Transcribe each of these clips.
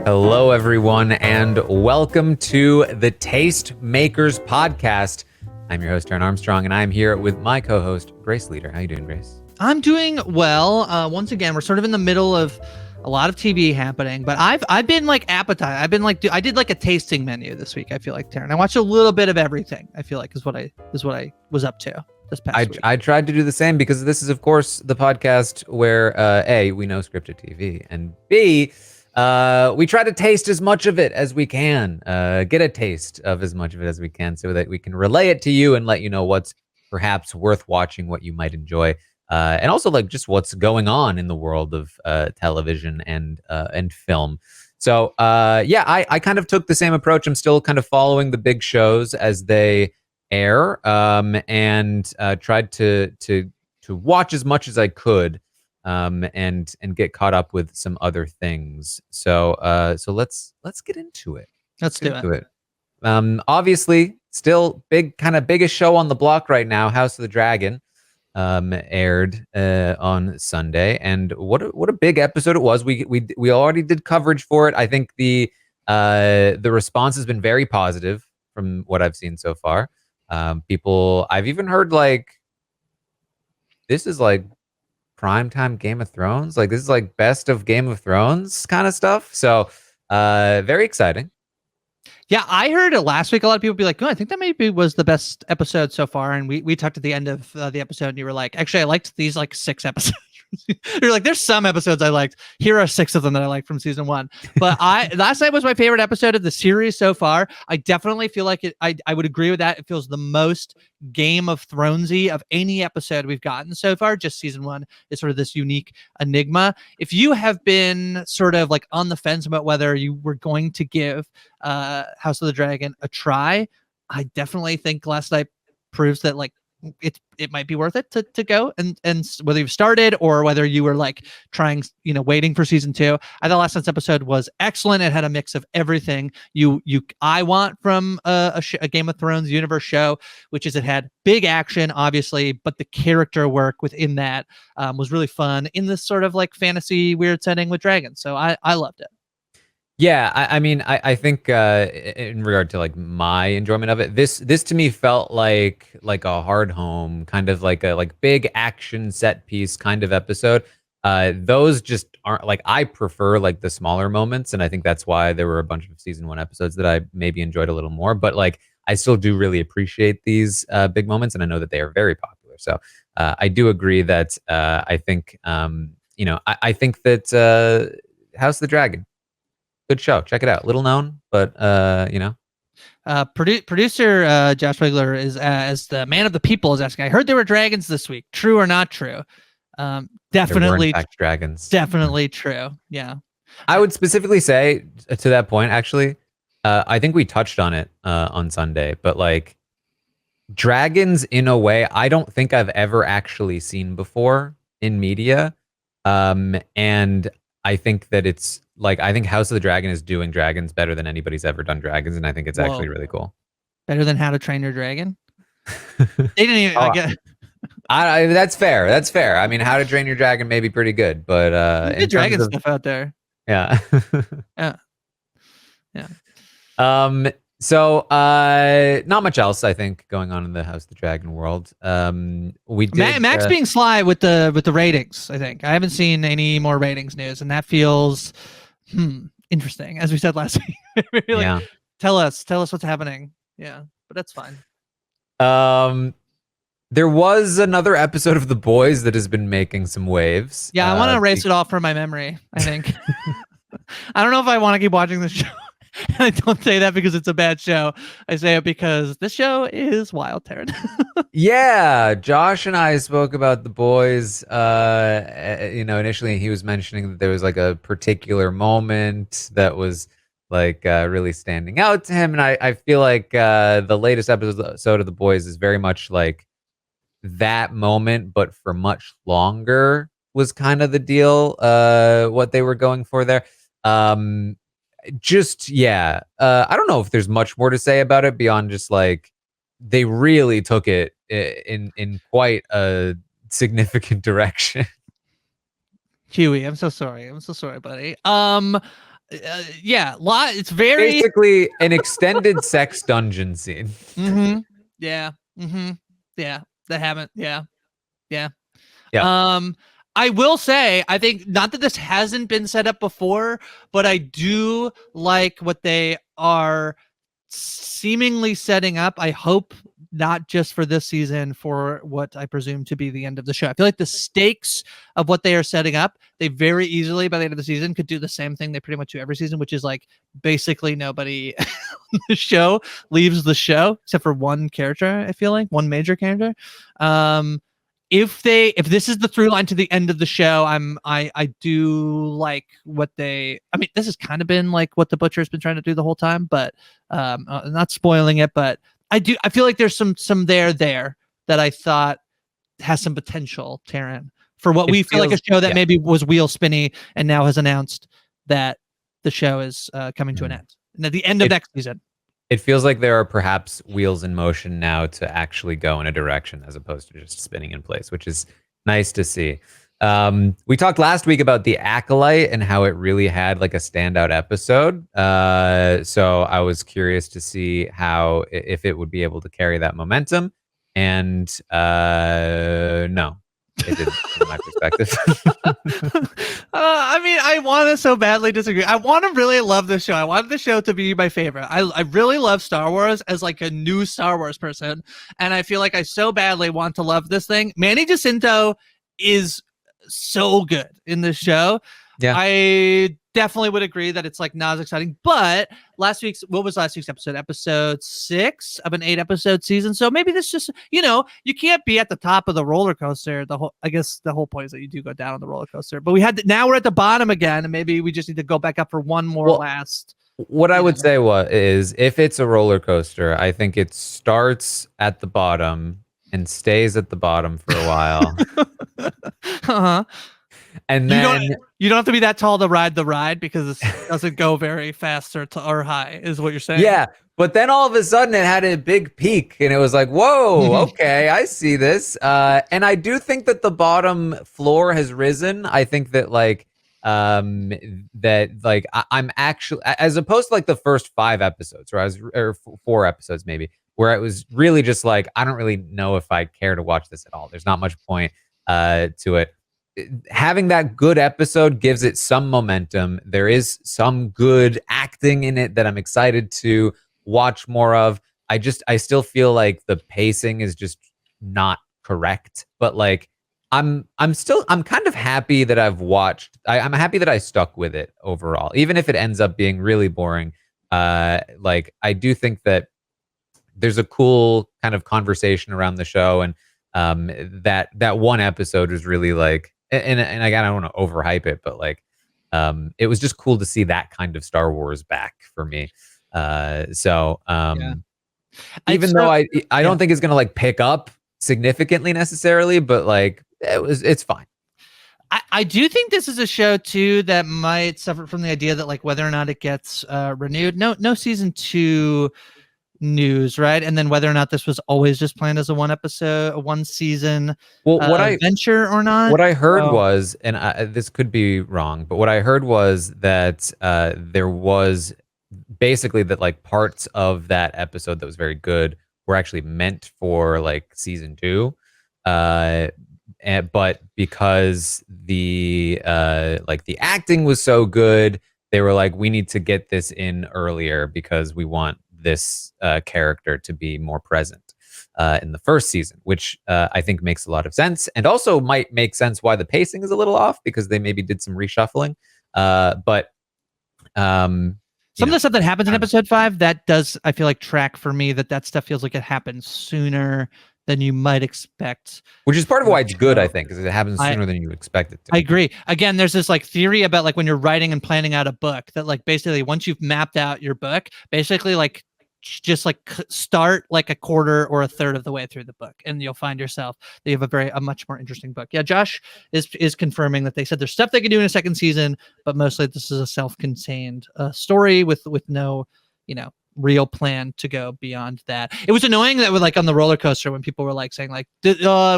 Hello, everyone, and welcome to the Tastemakers podcast. I'm your host, Taran Armstrong, and I'm here with my co-host, Grace Leeder. How you doing, Grace? I'm doing well. Once again, we're sort of in the middle of a lot of TV happening, but I've been like appetite. I've been like I did like a tasting menu this week. I feel like, Taran. I watched a little bit of everything. I feel like is what I was up to this past week. I tried to do the same because this is, of course, the podcast where A, we know scripted TV, and B, we try to taste as much of it as we can, get a taste of as much of it as we can so that we can relay it to you and let you know what's perhaps worth watching, what you might enjoy, and also like just what's going on in the world of television and film. So I kind of took the same approach. I'm still kind of following the big shows as they air, and tried to watch as much as I could. And get caught up with some other things. So let's get into it. Let's do it. Obviously, still biggest show on the block right now. House of the Dragon aired on Sunday, and what a big episode it was. We already did coverage for it. I think the response has been very positive from what I've seen so far. I've even heard like this is like primetime Game of Thrones. Like this is like best of Game of Thrones kind of stuff. So very exciting. Yeah, I heard it last week. A lot of people be like, "Oh, I think that maybe was the best episode so far." And we talked at the end of the episode, and you were like, "Actually, I liked these like 6 episodes." You're like, "There's some episodes I liked. Here are 6 of them that I liked from season 1." But last night was my favorite episode of the series so far. I definitely feel like it. I would agree with that. It feels the most Game of Thronesy of any episode we've gotten so far. Just season 1 is sort of this unique enigma. If you have been sort of like on the fence about whether you were going to give House of the Dragon a try, I definitely think last night proves that like it might be worth it to go and whether you've started or whether you were like trying, waiting for season 2. I thought last night's episode was excellent. It had a mix of everything I want from a Game of Thrones universe show, which is it had big action, obviously, but the character work within that was really fun in this sort of like fantasy weird setting with dragons. So I loved it. Yeah, I think in regard to like my enjoyment of it, this to me felt like a hard home, kind of like a big action set piece kind of episode. Those just aren't like, I prefer like the smaller moments, and I think that's why there were a bunch of season 1 episodes that I maybe enjoyed a little more. But like I still do really appreciate these big moments, and I know that they are very popular. So I do agree that I think I think that House of the Dragon. Good show. Check it out. Little known, but Producer Josh Wigler is as the man of the people is asking. I heard there were dragons this week. True or not true? Definitely, dragons. Definitely true. Yeah. I would specifically say to that point. Actually, I think we touched on it on Sunday, but like dragons, in a way, I don't think I've ever actually seen before in media, and I think that it's like, I think House of the Dragon is doing dragons better than anybody's ever done dragons, and I think it's actually really cool. Better than How to Train Your Dragon? They didn't even. That's fair. That's fair. I mean, How to Train Your Dragon may be pretty good, but good dragon stuff out there. Yeah. Yeah. So not much else I think going on in the House of the Dragon world. We did Max being sly with the ratings. I think I haven't seen any more ratings news, and that feels interesting. As we said last week, really, yeah. Tell us what's happening. Yeah, but that's fine. There was another episode of The Boys that has been making some waves. Yeah, I want to erase it off from my memory. I think. I don't know if I want to keep watching this show. I don't say that because it's a bad show. I say it because this show is wild, Taran. Yeah, Josh and I spoke about The Boys. Initially he was mentioning that there was like a particular moment that was like really standing out to him, and I feel like the latest episode of The Boys is very much like that moment, but for much longer was kind of the deal. What they were going for there. I don't know if there's much more to say about it beyond just like they really took it in quite a significant direction. Huey, I'm so sorry, buddy. Yeah, it's very Basically, an extended sex dungeon scene. Yeah. Yeah. That haven't. Yeah. Yeah. Yeah. I will say, I think not that this hasn't been set up before, but I do like what they are seemingly setting up. I hope not just for this season, for what I presume to be the end of the show. I feel like the stakes of what they are setting up, they very easily by the end of the season could do the same thing they pretty much do every season, which is like basically nobody on the show leaves the show except for one character. I feel like one major character. If this is the through line to the end of the show, I do like what they. I mean, this has kind of been like what the Butcher's been trying to do the whole time, but not spoiling it. But I feel like there's some there that I thought has some potential, Taran, for what we feel like a show that maybe was wheel spinny and now has announced that the show is coming to an end and at the end of next season. It feels like there are perhaps wheels in motion now to actually go in a direction as opposed to just spinning in place, which is nice to see. We talked last week about the Acolyte and how it really had like a standout episode. So I was curious to see if it would be able to carry that momentum. And no, it didn't, from my perspective. I mean, I want to so badly disagree. I want to really love this show. I want the show to be my favorite. I really love Star Wars as like a new Star Wars person, and I feel like I so badly want to love this thing. Manny Jacinto is so good in this show. Yeah, I definitely would agree that it's like not as exciting, but what was last week's episode? Episode 6 of an 8-episode season. So maybe this just, you can't be at the top of the roller coaster. I guess the whole point is that you do go down on the roller coaster, but now we're at the bottom again, and maybe we just need to go back up for one more last. What I would say is if it's a roller coaster, I think it starts at the bottom and stays at the bottom for a while. And then you don't have to be that tall to ride the ride because it doesn't go very fast or high, is what you're saying. Yeah, but then all of a sudden it had a big peak, and it was like, whoa, okay, I see this. And I do think that the bottom floor has risen. I think that I'm actually, as opposed to like the first 5 episodes, or 4 episodes maybe, where it was really just like, I don't really know if I care to watch this at all. There's not much point to it. Having that good episode gives it some momentum. There is some good acting in it that I'm excited to watch more of. I still feel like the pacing is just not correct, but like I'm kind of happy that I've watched. I'm happy that I stuck with it overall, even if it ends up being really boring. Like I do think that there's a cool kind of conversation around the show, and that one episode was really like. And again, I don't want to overhype it, but like, it was just cool to see that kind of Star Wars back for me. Even though I don't think it's gonna like pick up significantly necessarily, but like it's fine. I do think this is a show too that might suffer from the idea that like whether or not it gets renewed. No season 2 news, right? And then whether or not this was always just planned as a one season venture or not. What I heard was, and this could be wrong, but what I heard was that there was basically that like parts of that episode that was very good were actually meant for like season 2, but because the acting was so good, they were like, we need to get this in earlier because we want this character to be more present in the first season, which I think makes a lot of sense, and also might make sense why the pacing is a little off because they maybe did some reshuffling. But some of the stuff that happens in episode 5 that does, I feel like, track for me that stuff feels like it happens sooner than you might expect, which is part of why it's good, I think, because it happens sooner than you expect it to. I agree. Again, there's this like theory about like when you're writing and planning out a book that like basically once you've mapped out your book, basically like just like start like a quarter or a third of the way through the book, and you'll find yourself that you have a much more interesting book. Yeah, Josh is confirming that they said there's stuff they can do in a second season, but mostly this is a self-contained story with no real plan to go beyond that. It was annoying that with like on the roller coaster when people were like saying like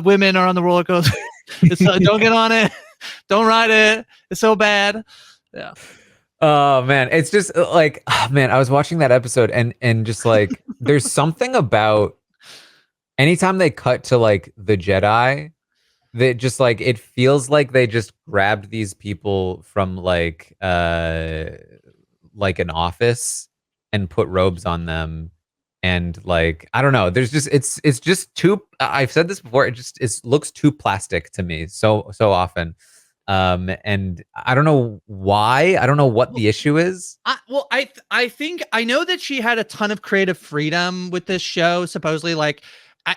women are on the roller coaster. Don't get on it, don't ride it, it's so bad. Yeah. Oh man, it's just like, oh, man, I was watching that episode and just like there's something about anytime they cut to like the Jedi, that just like it feels like they just grabbed these people from like an office and put robes on them, and like I don't know, there's just it's just too, I've said this before, it looks too plastic to me so often. And I don't know why, I don't know what the issue is. I think I know that she had a ton of creative freedom with this show. Supposedly, like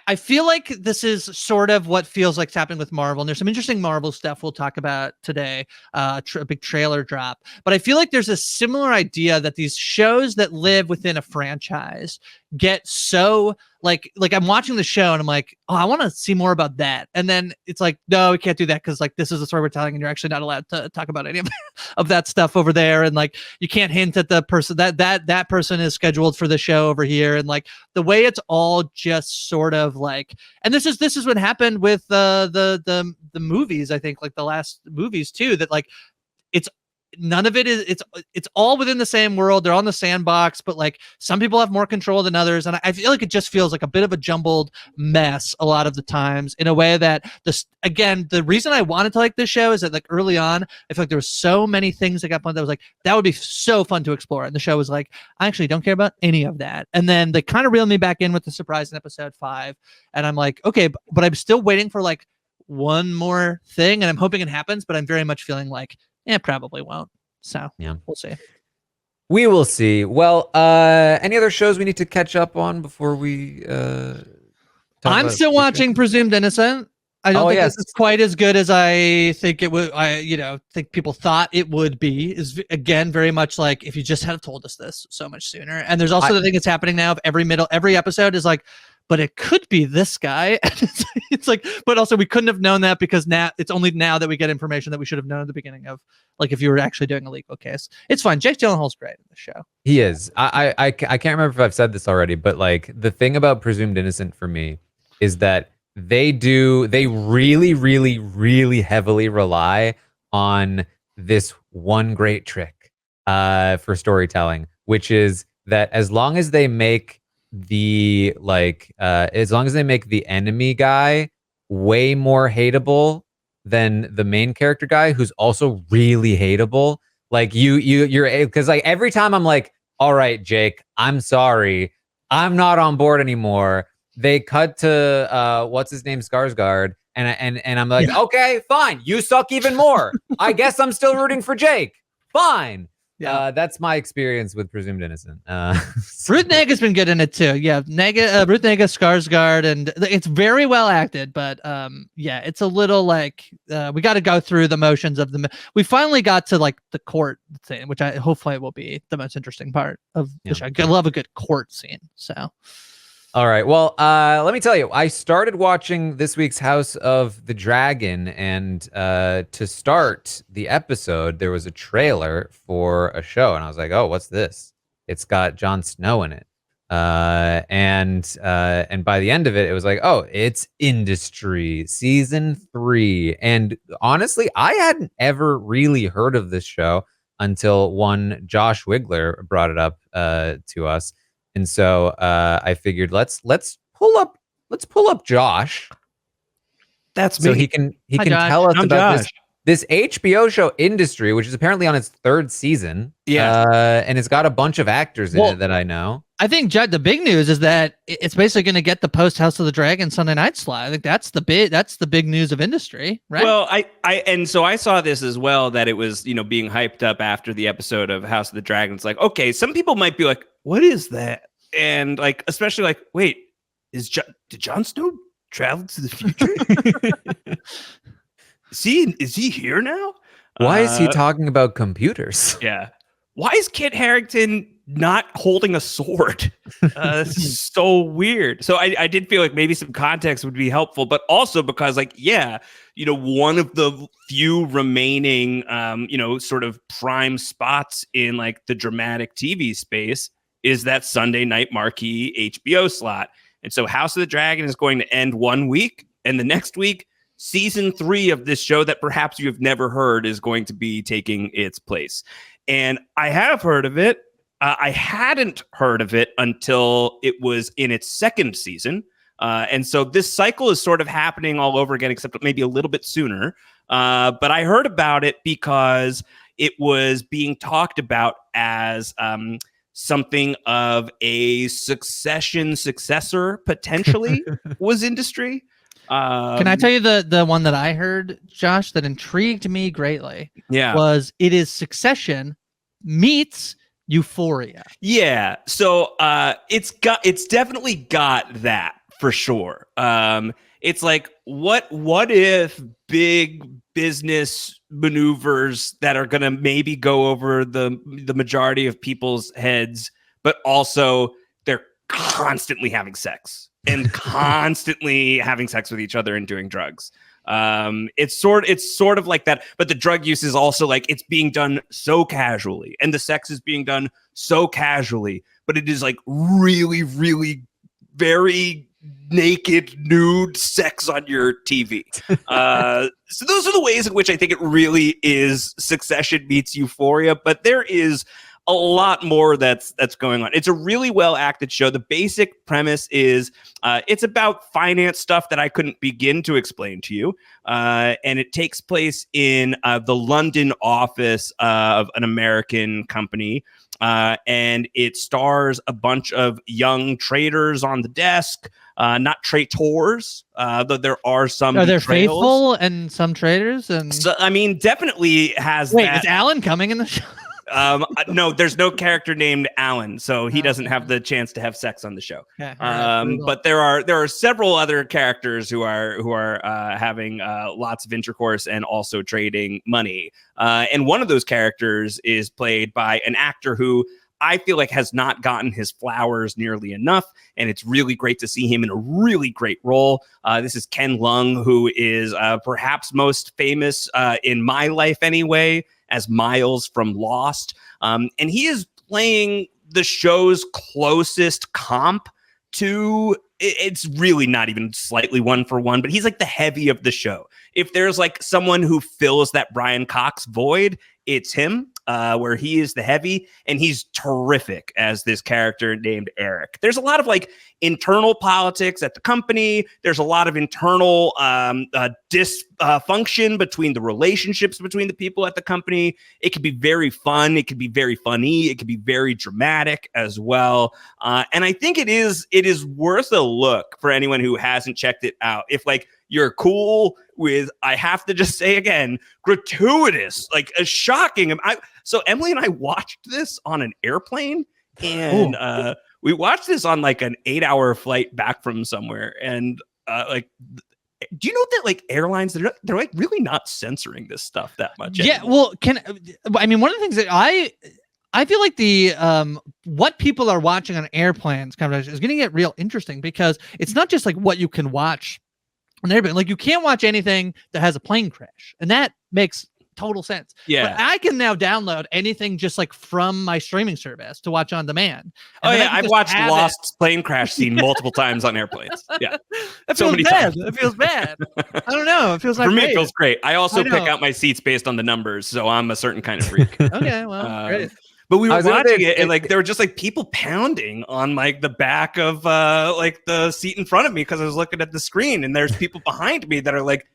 I feel like this is sort of what feels like it's happening with Marvel. And there's some interesting Marvel stuff we'll talk about today. A big trailer drop, but I feel like there's a similar idea that these shows that live within a franchise get so like I'm watching the show and I'm like, oh, I want to see more about that. And then it's like, no, we can't do that because like this is the story we're telling, and you're actually not allowed to talk about any of that stuff over there. And like you can't hint at the person that person is scheduled for the show over here. And like the way it's all just sort of like, and this is what happened with the movies. I think like the last movies too, that like it's none of it is it's all within the same world. They're on the sandbox, but like some people have more control than others, and I feel like it just feels like a bit of a jumbled mess a lot of the times, in a way that this, again, the reason I wanted to like this show is that like early on I feel like there was so many things that got fun that was like that would be so fun to explore, and the show was like, I actually don't care about any of that. And then they kind of reeled me back in with the surprise in episode 5, and I'm like, okay, but I'm still waiting for like one more thing, and I'm hoping it happens, but I'm very much feeling like probably won't. So Yeah, we'll see. We will see. Well, any other shows we need to catch up on before we I'm still watching Presumed Innocent. I don't think this is quite as good as I think it would. Think people thought it would be. Is again very much like if you just had told us this so much sooner. And there's also the thing that's happening now of every episode is like, but it could be this guy. It's like, but also we couldn't have known that because now it's only now that we get information that we should have known at the beginning of, like, if you were actually doing a legal case. It's fine. Jake Gyllenhaal's great in the show. He is. I can't remember if I've said this already, but like the thing about Presumed Innocent for me is that they really, really, really heavily rely on this one great trick for storytelling, which is that as long as they make the enemy guy way more hateable than the main character guy, who's also really hateable, like you're, because like every time I'm like, all right, Jake, I'm sorry, I'm not on board anymore, they cut to what's his name, Skarsgård, and I'm like, okay, fine, you suck even more. I guess I'm still rooting for Jake. Fine. Yeah, that's my experience with Presumed Innocent. Ruth Nega's been good in it too. Yeah, Ruth Nega, Skarsgård, and it's very well acted. But it's a little like we got to go through the motions of the. We finally got to like the court thing, which hopefully will be the most interesting part of the show. I love a good court scene. So. All right. Well, let me tell you, I started watching this week's House of the Dragon, and to start the episode, there was a trailer for a show, and I was like, "Oh, what's this?" It's got Jon Snow in it, and by the end of it, it was like, "Oh, it's Industry season 3." And honestly, I hadn't ever really heard of this show until one Josh Wigler brought it up to us. And so I figured let's pull up Josh. That's so me. he can Hi, tell us I'm about Josh. this HBO show Industry, which is apparently on its 3rd season. Yeah. And it's got a bunch of actors in it that I know. I think, Judd, the big news is that it's basically going to get the post House of the Dragon Sunday night slot. I think that's the big news of Industry, right? Well, I saw this as well, that it was, being hyped up after the episode of House of the Dragon. It's like, okay, some people might be like, what is that? And like, especially like, wait, did Jon Snow travel to the future? Is he here now? Why is he talking about computers? Yeah. Why is Kit Harington not holding a sword? This is so weird. So I did feel like maybe some context would be helpful, but also because like, one of the few remaining, sort of prime spots in like the dramatic TV space is that Sunday night marquee HBO slot. And so House of the Dragon is going to end one week, and the next week, season 3 of this show that perhaps you've never heard is going to be taking its place. And I have heard of it. I hadn't heard of it until it was in its second season. And so this cycle is sort of happening all over again, except maybe a little bit sooner. But I heard about it because it was being talked about as something of a successor, potentially, was industry. Can I tell you the one that I heard, Josh, that intrigued me greatly? Yeah. Was it is Succession meets Euphoria. Yeah. So it's definitely got that for sure. It's like what if big business maneuvers that are going to maybe go over the majority of people's heads, but also they're constantly having sex and constantly having sex with each other and doing drugs. It's sort of like that, but the drug use is also like it's being done so casually, and the sex is being done so casually, but it is like really, really very naked, nude sex on your TV. So those are the ways in which I think it really is Succession meets Euphoria, but there is a lot more that's going on. It's a really well acted show. The basic premise is it's about finance stuff that I couldn't begin to explain to you. And it takes place in the London office of an American company. And it stars a bunch of young traders on the desk, not traitors, though there are some. Are there betrayals. faithful and some traitors? And So, I mean, definitely has. wait, that. is Alan coming in the show? No, there's no character named Alan, so he doesn't have the chance to have sex on the show. Okay, But there are several other characters who are having lots of intercourse and also trading money. And one of those characters is played by an actor who I feel like has not gotten his flowers nearly enough, and it's really great to see him in a really great role. This is Ken Lung, who is perhaps most famous in my life anyway, as Miles from Lost. And he is playing the show's closest comp to, it's really not even slightly one for one, but he's like the heavy of the show. If there's like someone who fills that Brian Cox void, it's him, where he is the heavy, and he's terrific as this character named Eric. There's a lot of like internal politics at the company. There's a lot of internal dysfunction between the relationships between the people at the company. It can be very fun. It can be very funny. It can be very dramatic as well. And I think it is worth a look for anyone who hasn't checked it out. If like you're cool with, I have to just say again, gratuitous, like a shocking. So Emily and I watched this on an airplane, and we watched this on like an 8-hour flight back from somewhere. And like, do you know that like airlines, they're like really not censoring this stuff that much? Yeah. Anymore. Well, I mean, one of the things that I feel like the what people are watching on airplanes conversation is going to get real interesting, because it's not just like what you can watch on airplane. Like you can't watch anything that has a plane crash, and that makes total sense. Yeah. But I can now download anything just like from my streaming service to watch on demand. Oh yeah, I've watched Lost's plane crash scene multiple times on airplanes. Yeah, that so feels many bad. times. It feels bad. I don't know. It feels like for me, it feels great. I also I pick know. out my seats based on the numbers, so I'm a certain kind of freak. Okay, well, great. But we I were was gonna watching say, it, and like there were just like people pounding on like the back of like the seat in front of me, because I was looking at the screen, and there's people behind me that are like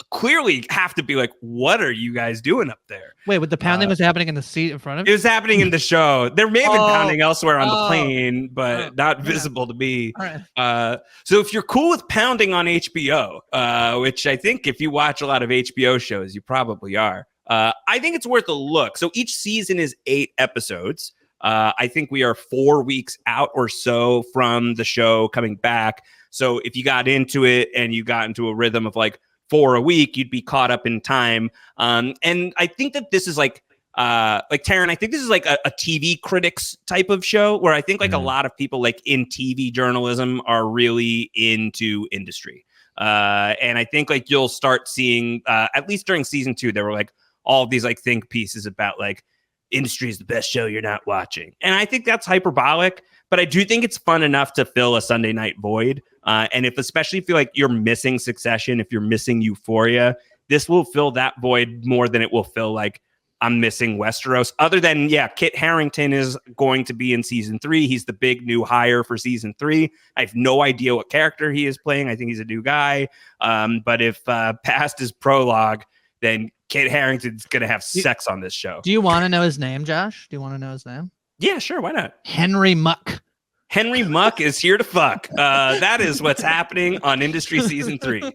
clearly have to be like, what are you guys doing up there? Wait, what the pounding was happening in the seat in front of It you? was happening in the show. There may have been pounding elsewhere on the plane, but Oh, not visible to me. All right. So if you're cool with pounding on HBO, which I think if you watch a lot of HBO shows, you probably are, I think it's worth a look. So each season is 8 episodes. I think we are 4 weeks out or so from the show coming back. So if you got into it and you got into a rhythm of like 4 a week, you'd be caught up in time. And I think that this is like Taran, I think this is like a TV critics type of show, where I think like a lot of people like in TV journalism are really into industry. And I think like you'll start seeing, at least during season 2, there were like all of these like think pieces about like industry is the best show you're not watching. And I think that's hyperbolic, but I do think it's fun enough to fill a Sunday night void. And especially if you like you're missing Succession, if you're missing Euphoria, this will fill that void more than it will fill like I'm missing Westeros. Other than, Kit Harington is going to be in season 3. He's the big new hire for season 3. I have no idea what character he is playing. I think he's a new guy. But if past is prologue, then Kit Harington's going to have sex on this show. Do you want to know his name, Josh? Do you want to know his name? Yeah, sure. Why not? Henry Muck. Henry Muck is here to fuck. That is what's happening on Industry Season 3.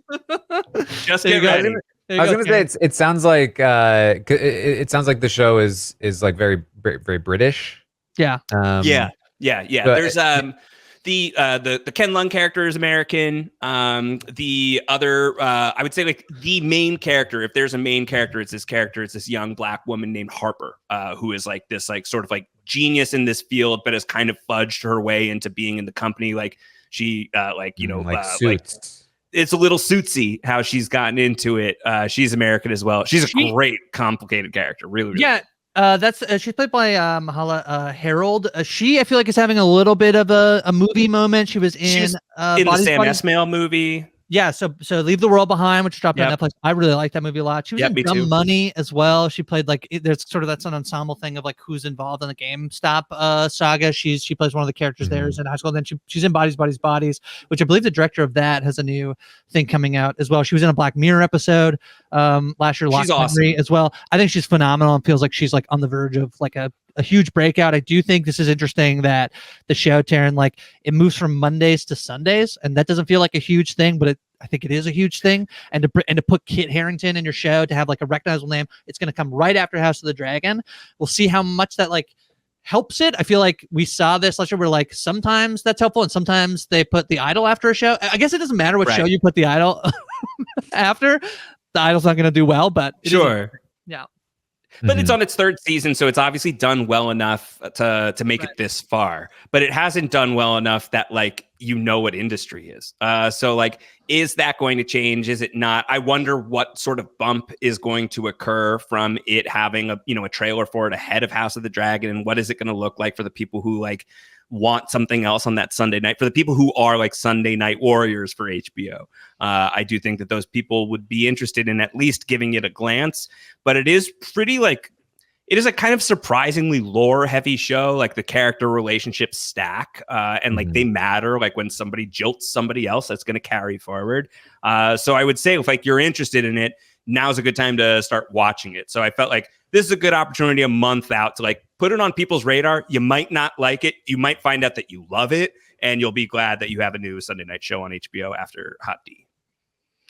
Just get ready. I was going to say it sounds like it sounds like the show is like very British. Yeah. Yeah. But, There's the Ken Lung character is American. The other I would say like the main character, if there's a main character, it's this young black woman named Harper, who is like this like sort of like genius in this field, but has kind of fudged her way into being in the company. Like she Suits. It's a little suitsy how she's gotten into it. She's American as well. She's a great, complicated character. Really, really. Yeah. That's she's played by Mahala Harold. She, I feel like, is having a little bit of a movie moment. She was in the Sam Esmail movie. Yeah, so Leave the World Behind, which dropped on Netflix. I really like that movie a lot. She was in Dumb Money as well. She played there's sort of that's an ensemble thing of like who's involved in the GameStop saga. She plays one of the characters there in high school. Then she's in Bodies, which I believe the director of that has a new thing coming out as well. She was in a Black Mirror episode last year. She's awesome as well. I think she's phenomenal and feels like she's like on the verge of like a huge breakout. I do think this is interesting that the show, Taran, like it moves from Mondays to Sundays, and that doesn't feel like a huge thing, but I think it is a huge thing. And to put Kit Harington in your show, to have like a recognizable name, it's going to come right after House of the Dragon. We'll see how much that like helps it. I feel like we saw this last year. We're like, sometimes that's helpful, and sometimes they put The Idol after a show. I guess it doesn't matter what show you put The Idol after. The Idol's not going to do well, but sure. Yeah. But it's on its 3rd season, so it's obviously done well enough to make it this far. But it hasn't done well enough that like what industry is. So like, is that going to change? Is it not? I wonder what sort of bump is going to occur from it having a trailer for it ahead of House of the Dragon, and what is it going to look like for the people who like want something else on that Sunday night, for the people who are like Sunday night warriors for HBO. I do think that those people would be interested in at least giving it a glance, but it is a kind of surprisingly lore heavy show. Like the character relationships stack and like they matter. Like when somebody jilts somebody else, that's going to carry forward. So I would say if like you're interested in it, now's a good time to start watching it. So I felt like this is a good opportunity a month out to like put it on people's radar. You might not like it. You might find out that you love it, and you'll be glad that you have a new Sunday night show on HBO after Hot D.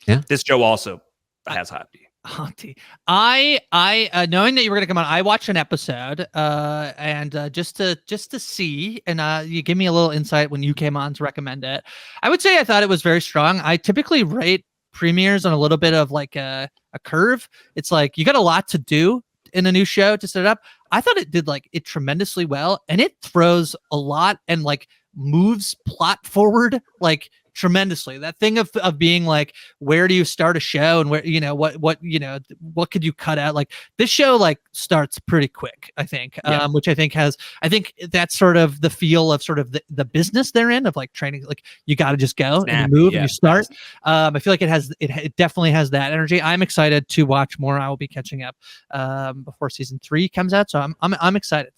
Yeah. This show also has Hot D. Hot D. I knowing that you were going to come on, I watched an episode and just to see, and you give me a little insight when you came on to recommend it. I would say I thought it was very strong. I typically rate premieres on a little bit of like a curve. It's like you got a lot to do in a new show to set it up. I thought it did like it tremendously well, and it throws a lot and like moves plot forward like tremendously. That thing of being like, where do you start a show, and where what could you cut out? Like this show like starts pretty quick, I think, which I think that's sort of the feel of sort of the business they're in of like training. Like you got to just go and you move and you start. I feel like it definitely has that energy. I'm excited to watch more. I will be catching up before season 3 comes out, so I'm excited.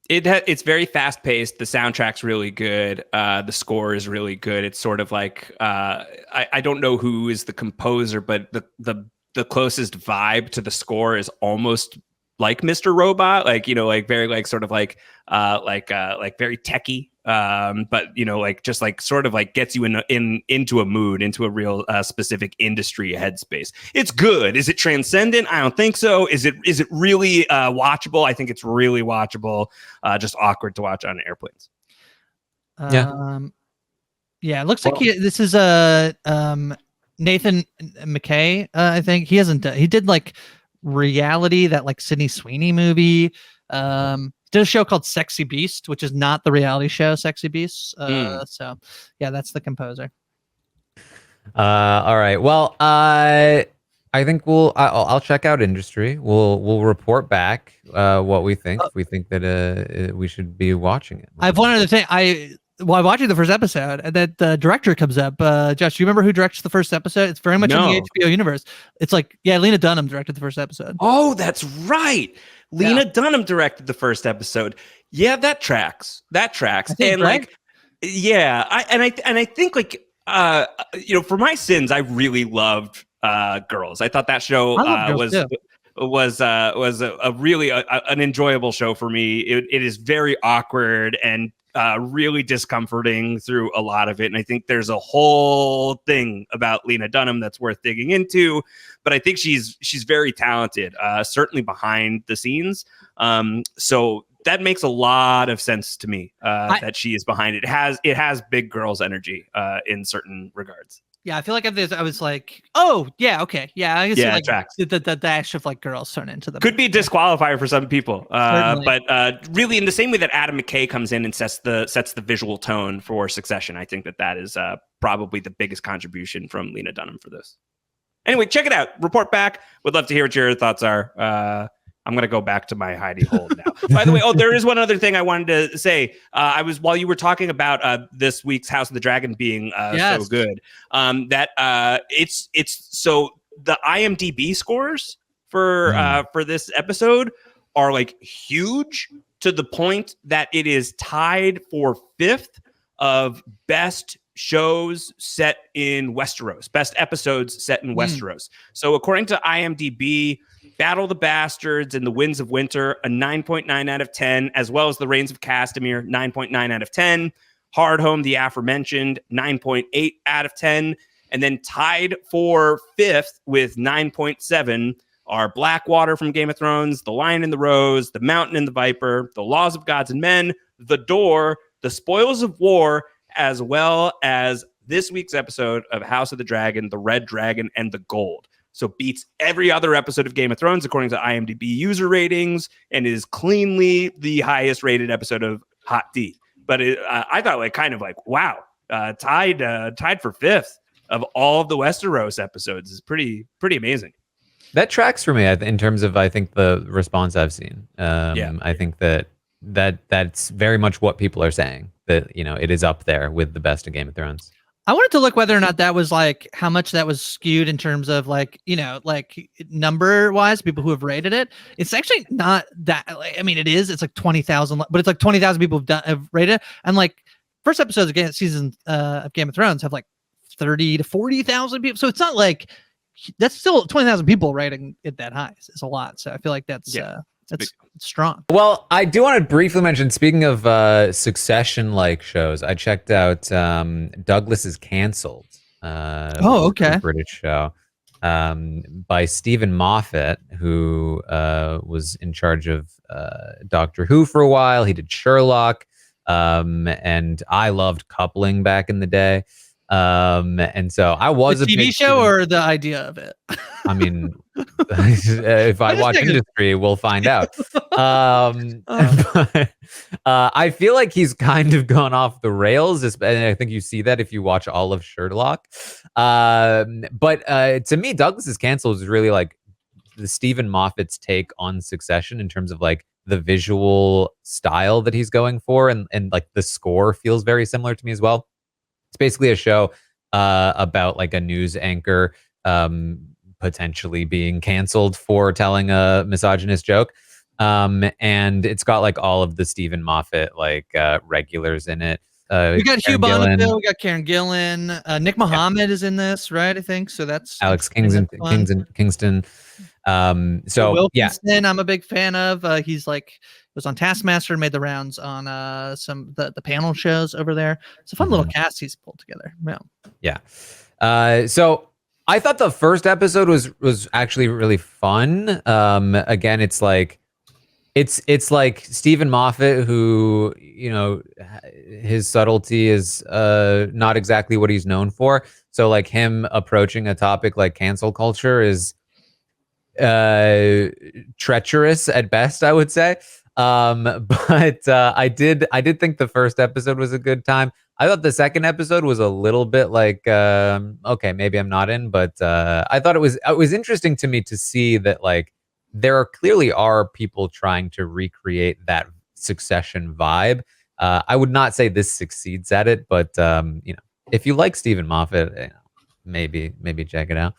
It's very fast paced. The soundtrack's really good. The score is really good. It's sort of like I don't know who is the composer, but the closest vibe to the score is almost like Mr. Robot, like like very like sort of like very techie, but like just like sort of like gets you into a mood, into a real specific industry headspace. It's good. Is it transcendent? I don't think so. Is it really watchable? I think it's really watchable. Just awkward to watch on airplanes. It looks like this is a Nathan McKay. I think he did like Reality, that like Sydney Sweeney movie. Did a show called Sexy Beast, which is not the reality show Sexy Beast. So yeah, that's the composer. All right. Well, I think I'll check out Industry. We'll report back what we think. If we think that we should be watching it. I have one other thing. While watching the first episode, and that the director comes up. Josh, do you remember who directs the first episode? It's very much in the HBO universe. It's like, Lena Dunham directed the first episode. Oh, that's right. Lena Dunham directed the first episode. Yeah, that tracks. And right? like, yeah, I think like, for my sins, I really loved Girls. I thought that show I love Girls too. was a really an enjoyable show for me. It is very awkward and really discomforting through a lot of it. And I think there's a whole thing about Lena Dunham that's worth digging into. But I think she's very talented, certainly behind the scenes. So that makes a lot of sense to me that she is behind it. It has big girls energy in certain regards. Yeah, I feel like I was like, oh yeah, okay, yeah, I guess like tracks. the dash of like girls turn into the could be a disqualifier for some people, but really in the same way that Adam McKay comes in and sets the visual tone for Succession, I think that is probably the biggest contribution from Lena Dunham for this. Anyway, check it out. Report back. Would love to hear what your thoughts are. I'm going to go back to my hidey hole now. By the way, there is one other thing I wanted to say. While you were talking about this week's House of the Dragon being so good, it's so the IMDb scores for this episode are like huge to the point that it is tied for 5th of best shows set in Westeros, best episodes set in Westeros. So according to IMDb, Battle of the Bastards and the Winds of Winter, a 9.9 out of 10, as well as The Reigns of Castamere, 9.9 out of 10. Hardhome, the aforementioned, 9.8 out of 10. And then tied for 5th with 9.7 are Blackwater from Game of Thrones, The Lion and the Rose, The Mountain and the Viper, The Laws of Gods and Men, The Door, The Spoils of War, as well as this week's episode of House of the Dragon, The Red Dragon and the Gold. So beats every other episode of Game of Thrones according to IMDb user ratings and is cleanly the highest rated episode of Hot D. But I thought wow, tied for 5th of all of the Westeros episodes is pretty amazing. That tracks for me in terms of, I think, the response I've seen. I think that's very much what people are saying, that, it is up there with the best of Game of Thrones. I wanted to look whether or not that was like how much that was skewed in terms of like, like number wise, people who have rated it. It's actually not that. It is. It's like 20,000, but it's like 20,000 people have rated it. And like first episodes of season of Game of Thrones have like 30 to 40,000 people. So it's not like that's still 20,000 people rating it that high. It's a lot. So I feel like that's strong. Well, I do want to briefly mention, speaking of Succession-like shows, I checked out Douglas is Cancelled. Okay. British show by Stephen Moffat, who was in charge of Doctor Who for a while. He did Sherlock, and I loved Coupling back in the day. And so I was a TV show or the idea of it. I mean, if I watch Industry, we'll find out. But, I feel like he's kind of gone off the rails, and I think you see that if you watch all of Sherlock. But to me, Douglas is Cancelled is really like the Stephen Moffat's take on Succession in terms of like the visual style that he's going for, and like the score feels very similar to me as well. It's basically a show about like a news anchor potentially being canceled for telling a misogynist joke. And it's got like all of the Stephen Moffat like regulars in it. We got Hugh Bonneville, we got Karen Gillan, Nick Mohammed is in this, right? I think so. That's Alex Kingston. So Wilkinson, I'm a big fan of. He's like was on Taskmaster, made the rounds on some the panel shows over there. It's a fun little cast he's pulled together. Yeah. So I thought the first episode was actually really fun. Again, it's like Stephen Moffat, who, his subtlety is not exactly what he's known for. So like him approaching a topic like cancel culture is treacherous at best, I would say. But I did think the first episode was a good time. I thought the second episode was a little bit like, okay, maybe I'm not in, but I thought it was interesting to me to see that like there clearly are people trying to recreate that Succession vibe. I would not say this succeeds at it, but if you like Stephen Moffat, maybe check it out.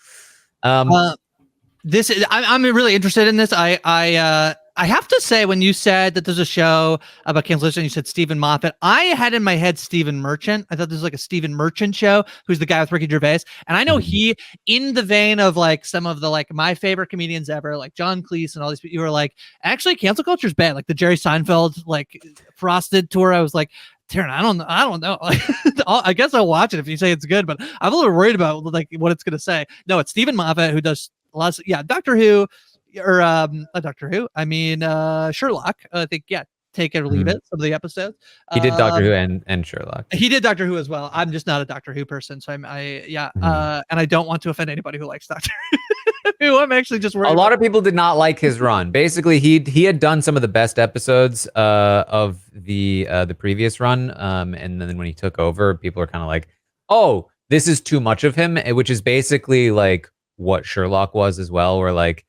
This is I'm really interested in this. I I have to say, when you said that there's a show about cancellation, you said Stephen Moffat. I had in my head Stephen Merchant. I thought this was like a Stephen Merchant show, who's the guy with Ricky Gervais. And I know he, in the vein of like some of the like my favorite comedians ever, like John Cleese and all these people, you were like, actually, cancel culture is bad. Like the Jerry Seinfeld like Frosted tour. I was like, Taran, I don't know. I guess I'll watch it if you say it's good, but I'm a little worried about like what it's gonna say. No, it's Stephen Moffat who does lots. Doctor Who. Or Doctor Who. I mean Sherlock. I think take it or leave it. Some of the episodes. He did Doctor Who and Sherlock. He did Doctor Who as well. I'm just not a Doctor Who person, so and I don't want to offend anybody who likes Doctor Who. I'm actually just worried. A lot of people did not like his run. Basically, he had done some of the best episodes of the previous run, and then when he took over, people are kind of like, oh, this is too much of him, which is basically like what Sherlock was as well, where like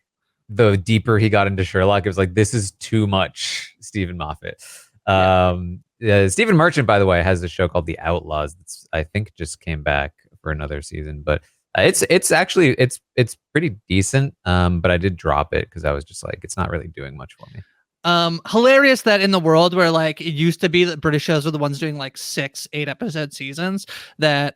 the deeper he got into Sherlock, it was like, this is too much Stephen Moffat. Stephen Merchant, by the way, has a show called The Outlaws that's, I think, just came back for another season, but it's actually pretty decent. But I did drop it because I was just like, it's not really doing much for me. Hilarious that in the world where like it used to be that British shows were the ones doing like 6-8 episode seasons, that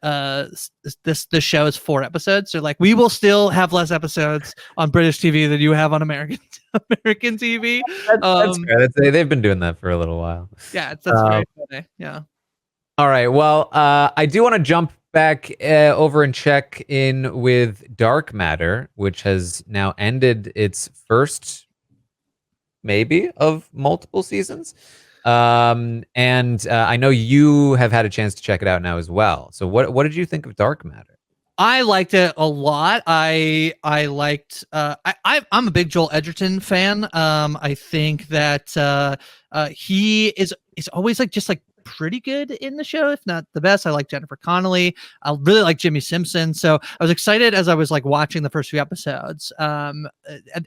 this show is 4 episodes. So like we will still have less episodes on British TV than you have on American TV. That's fair. They've been doing that for a little while. Yeah, that's very funny. Yeah. All right. Well, I do want to jump back over and check in with Dark Matter, which has now ended its first maybe of multiple seasons. And I know you have had a chance to check it out now as well. So what did you think of Dark Matter? I liked it a lot. I liked I'm a big Joel Edgerton fan. I think that he is always like just like pretty good in the show, if not the best. I like Jennifer Connelly. I really like Jimmy Simpson. So I was excited as I was like watching the first few episodes. And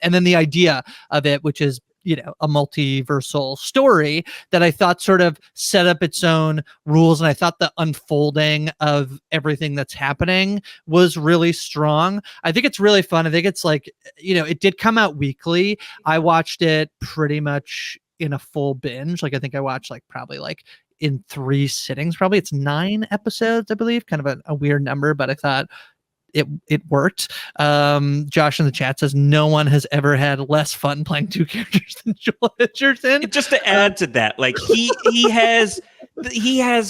then the idea of it, which is, you know, a multiversal story that I thought sort of set up its own rules. And I thought the unfolding of everything that's happening was really strong. I think it's really fun. I think it's like, you know, it did come out weekly. I watched it pretty much in a full binge. Like I think I watched like probably like in 3 sittings, probably. It's 9 episodes, I believe, kind of a weird number, but I thought it worked. Josh in the chat says no one has ever had less fun playing 2 characters than Joel Edgerton. Just to add to that, like he has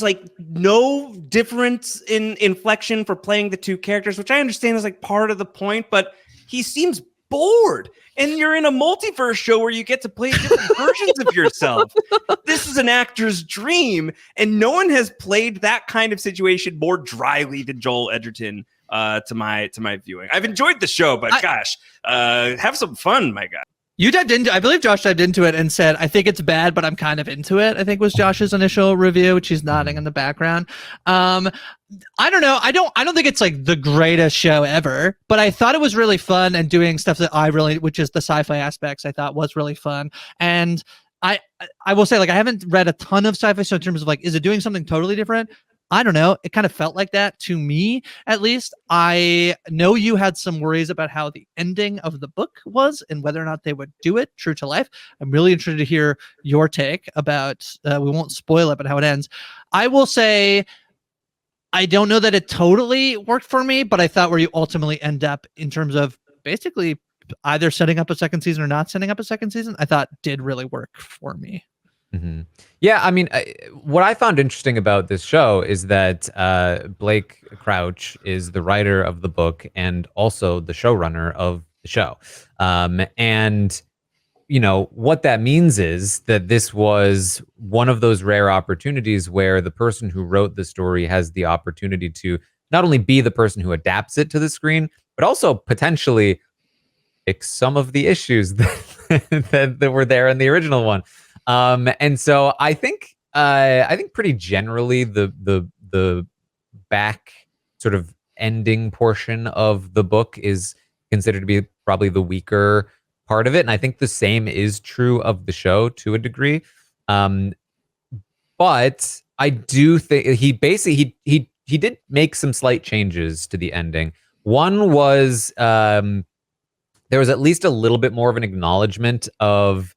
like no difference in inflection for playing the 2 characters, which I understand is like part of the point, but he seems bored. And you're in a multiverse show where you get to play different versions of yourself. This is an actor's dream, and no one has played that kind of situation more dryly than Joel Edgerton. To my viewing, I've enjoyed the show, but gosh, have some fun, my guy. You dived into, I believe Josh dived into it and said, I think it's bad, but I'm kind of into it, I think was Josh's initial review, which he's nodding in the background. I don't know. I don't think it's like the greatest show ever, but I thought it was really fun, and doing stuff that which is the sci-fi aspects, I thought was really fun. And I will say, like, I haven't read a ton of sci-fi, so in terms of like, is it doing something totally different? I don't know. It kind of felt like that to me, at least. I know you had some worries about how the ending of the book was and whether or not they would do it true to life. I'm really interested to hear your take about, we won't spoil it, but how it ends. I will say, I don't know that it totally worked for me, but I thought where you ultimately end up in terms of basically either setting up a second season or not setting up a second season, I thought did really work for me. Mm-hmm. Yeah, I mean, what I found interesting about this show is that Blake Crouch is the writer of the book and also the showrunner of the show. And, you know, what that means is that this was one of those rare opportunities where the person who wrote the story has the opportunity to not only be the person who adapts it to the screen, but also potentially fix some of the issues that were there in the original one. And so I think pretty generally the back sort of ending portion of the book is considered to be probably the weaker part of it. And I think the same is true of the show to a degree. But I do think he basically, he did make some slight changes to the ending. One was, there was at least a little bit more of an acknowledgement of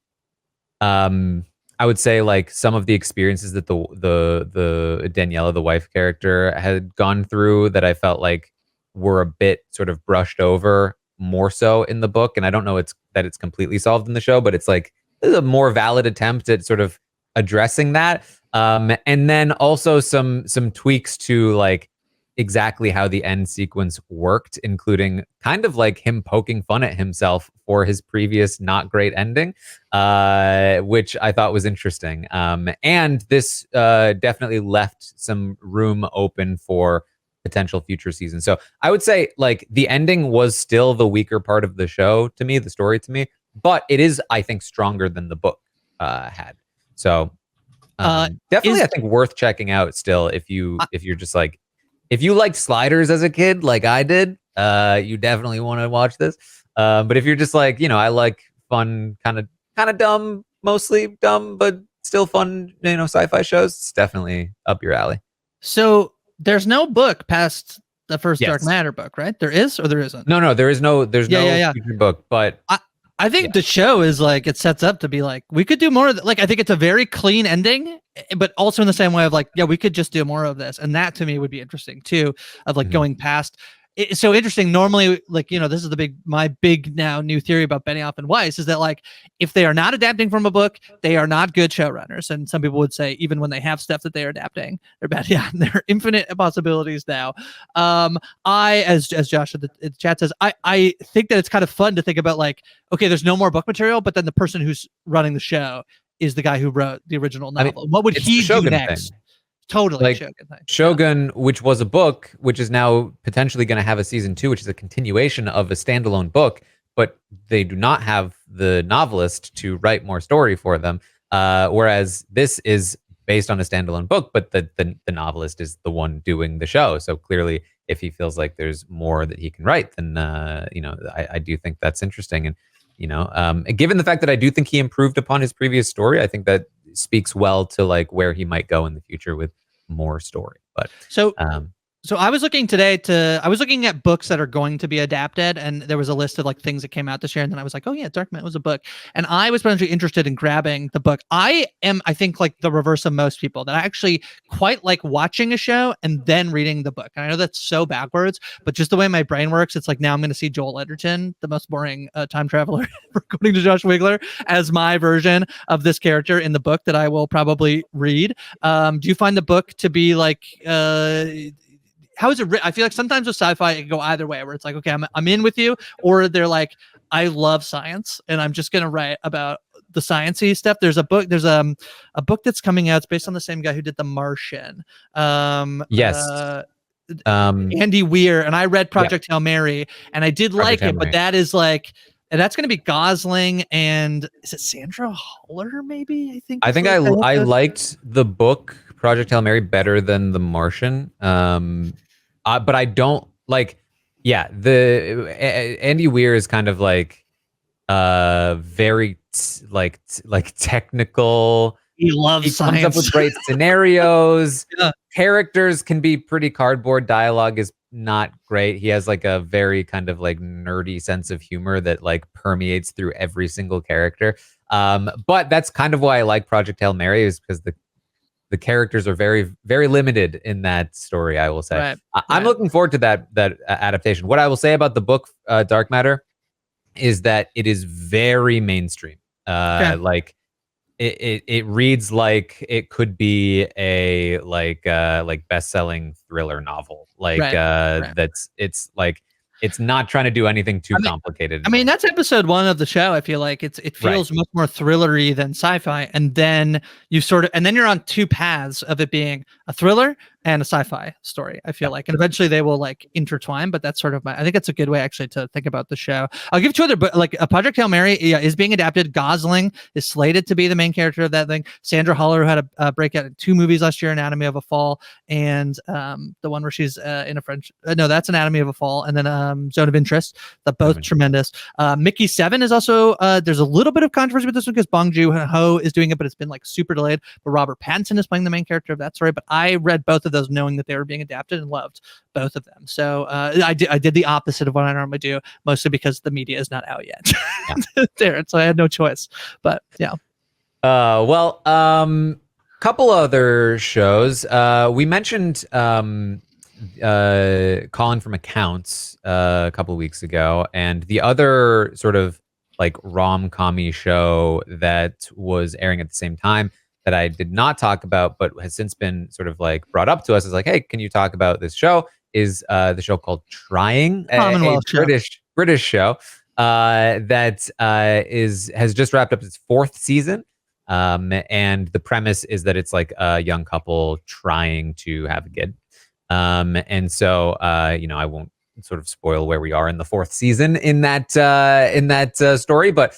I would say like some of the experiences that the Daniela, the wife character, had gone through that I felt like were a bit sort of brushed over more so in the book. And I don't know that it's completely solved in the show, but it's like this is a more valid attempt at sort of addressing that. And then also some tweaks to like exactly how the end sequence worked, including kind of like him poking fun at himself for his previous not great ending, which I thought was interesting. And this definitely left some room open for potential future seasons. So I would say like the ending was still the weaker part of the show to me, the story to me, but it is, I think, stronger than the book had. So definitely, I think worth checking out still if you're just like, if you liked Sliders as a kid, like I did, you definitely want to watch this. But if you're just like, I like fun, kind of dumb, mostly dumb, but still fun, sci-fi shows, it's definitely up your alley. So there's no book past the first Yes. Dark Matter book, right? There is, or there isn't? No, there's no future book, but I think the show is like, it sets up to be like, we could do more of like, I think it's a very clean ending, but also in the same way of like, yeah, we could just do more of this. And that to me would be interesting too, of like going past. It's so interesting. Normally, like, this is my big now new theory about Benioff and Weiss is that like, if they are not adapting from a book, they are not good showrunners. And some people would say, even when they have stuff that they are adapting, they're bad. Yeah, there are infinite possibilities now. As Josh in the chat says, I think that it's kind of fun to think about like, okay, there's no more book material, but then the person who's running the show is the guy who wrote the original novel. What would he do next? Thing. Totally like Shogun, which was a book, which is now potentially going to have a season 2, which is a continuation of a standalone book, but they do not have the novelist to write more story for them. Whereas this is based on a standalone book, but the novelist is the one doing the show. So clearly, if he feels like there's more that he can write, then I do think that's interesting. And given the fact that I do think he improved upon his previous story, I think that speaks well to like where he might go in the future with more story. But so I was looking today I was looking at books that are going to be adapted, and there was a list of like things that came out this year, and then I was like, oh yeah, Dark Matter was a book, and I was potentially interested in grabbing the book. I think like the reverse of most people, that I actually quite like watching a show and then reading the book. And I know that's so backwards, but just the way my brain works, it's like now I'm going to see Joel Edgerton, the most boring time traveler, according to Josh Wigler, as my version of this character in the book that I will probably read. Do you find the book to be like how is it written? I feel like sometimes with sci-fi it can go either way, where it's like, okay, I'm in with you, or they're like, I love science and I'm just gonna write about the sciencey stuff. There's a book that's coming out. It's based on the same guy who did The Martian. Yes. Andy Weir, and I read Project Hail Mary, and I did like it, but that is like, and that's going to be Gosling, and is it Sandra Huller? Maybe I think I liked the book Project Hail Mary better than The Martian. But I don't like. Yeah, Andy Weir is kind of like very technical. He loves science. Comes up with great scenarios. Yeah. Characters can be pretty cardboard. Dialogue is not great. He has like a very kind of like nerdy sense of humor that like permeates through every single character. But that's kind of why I like Project Hail Mary, is because the characters are very, very limited in that story, I will say. Right. I'm looking forward to that adaptation. What I will say about the book Dark Matter is that it is very mainstream. Like it reads like it could be a best-selling thriller novel. That's it's like it's not trying to do anything too complicated. I mean, that's episode 1 of the show. I feel like it feels much more thrillery than sci-fi, and then you're on two paths of it being a thriller and a sci-fi story, I feel like, and eventually they will like intertwine. But that's sort of I think that's a good way actually to think about the show. I'll give 2 other, but like Project Hail Mary is being adapted. Gosling is slated to be the main character of that thing. Sandra Huller, who had a breakout in 2 movies last year, Anatomy of a Fall, and the one where she's in a French. No, that's Anatomy of a Fall, and then Zone of Interest. That both tremendous. Mickey 7 is also there's a little bit of controversy with this one because Bong Joon-ho is doing it, but it's been like super delayed. But Robert Pattinson is playing the main character of that story. But I read both of those knowing that they were being adapted and loved both of them. So I did the opposite of what I normally do, mostly because the media is not out yet. There, so I had no choice. But yeah. Couple other shows. We mentioned Colin from Accounts a couple of weeks ago, and the other sort of like rom-commy show that was airing at the same time that I did not talk about, but has since been sort of like brought up to us, is like, hey, can you talk about this show? Is the show called Trying, a Commonwealth show. British show that has just wrapped up its 4th season. And the premise is that it's like a young couple trying to have a kid. And so, I won't sort of spoil where we are in the 4th season in that story, but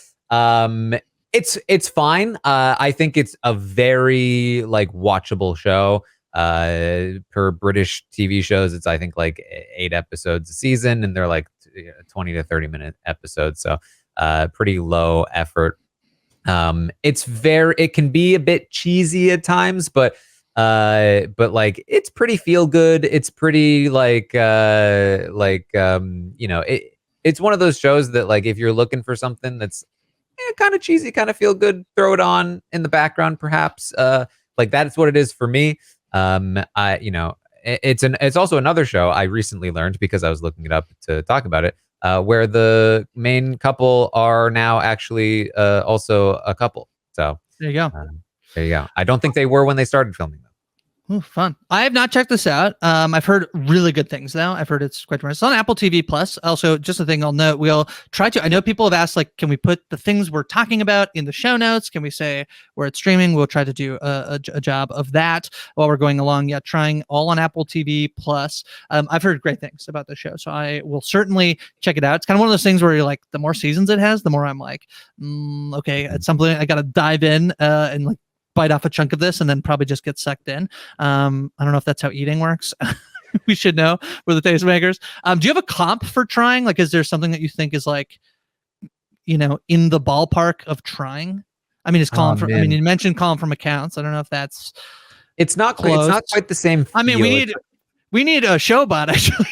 it's fine. I think it's a very like watchable show. Per British TV shows, it's I think like 8 episodes a season, and they're like 20 to 30-minute episodes, so pretty low effort. It can be a bit cheesy at times, but like it's pretty feel good. It's pretty it's one of those shows that like if you're looking for something that's kind of cheesy, kind of feel good, throw it on in the background, perhaps. Like that's what it is for me. It's also another show I recently learned because I was looking it up to talk about it. Where the main couple are now actually also a couple. So There you go. there you go. I don't think they were when they started filming, though. Ooh, fun. I have not checked this out. I've heard really good things though. I've heard it's quite nice. It's on Apple TV Plus. Also, just a thing I'll note, we'll try to, I know people have asked, like, can we put the things we're talking about in the show notes? Can we say where it's streaming? We'll try to do a job of that while we're going along. Yeah, Trying, all on Apple TV Plus. I've heard great things about the show, so I will certainly check it out. It's kind of one of those things where you're like, the more seasons it has, the more I'm like, okay, at some point I got to dive in and like bite off a chunk of this and then probably just get sucked in. I don't know if that's how eating works. We should know. We're the Tastemakers. Do you have a comp for Trying? Like, is there something that you think is like, in the ballpark of Trying? I mean, you mentioned Colin from Accounts. I don't know if that's. It's not quite. It's not quite the same feel. I mean, we need a showbot actually.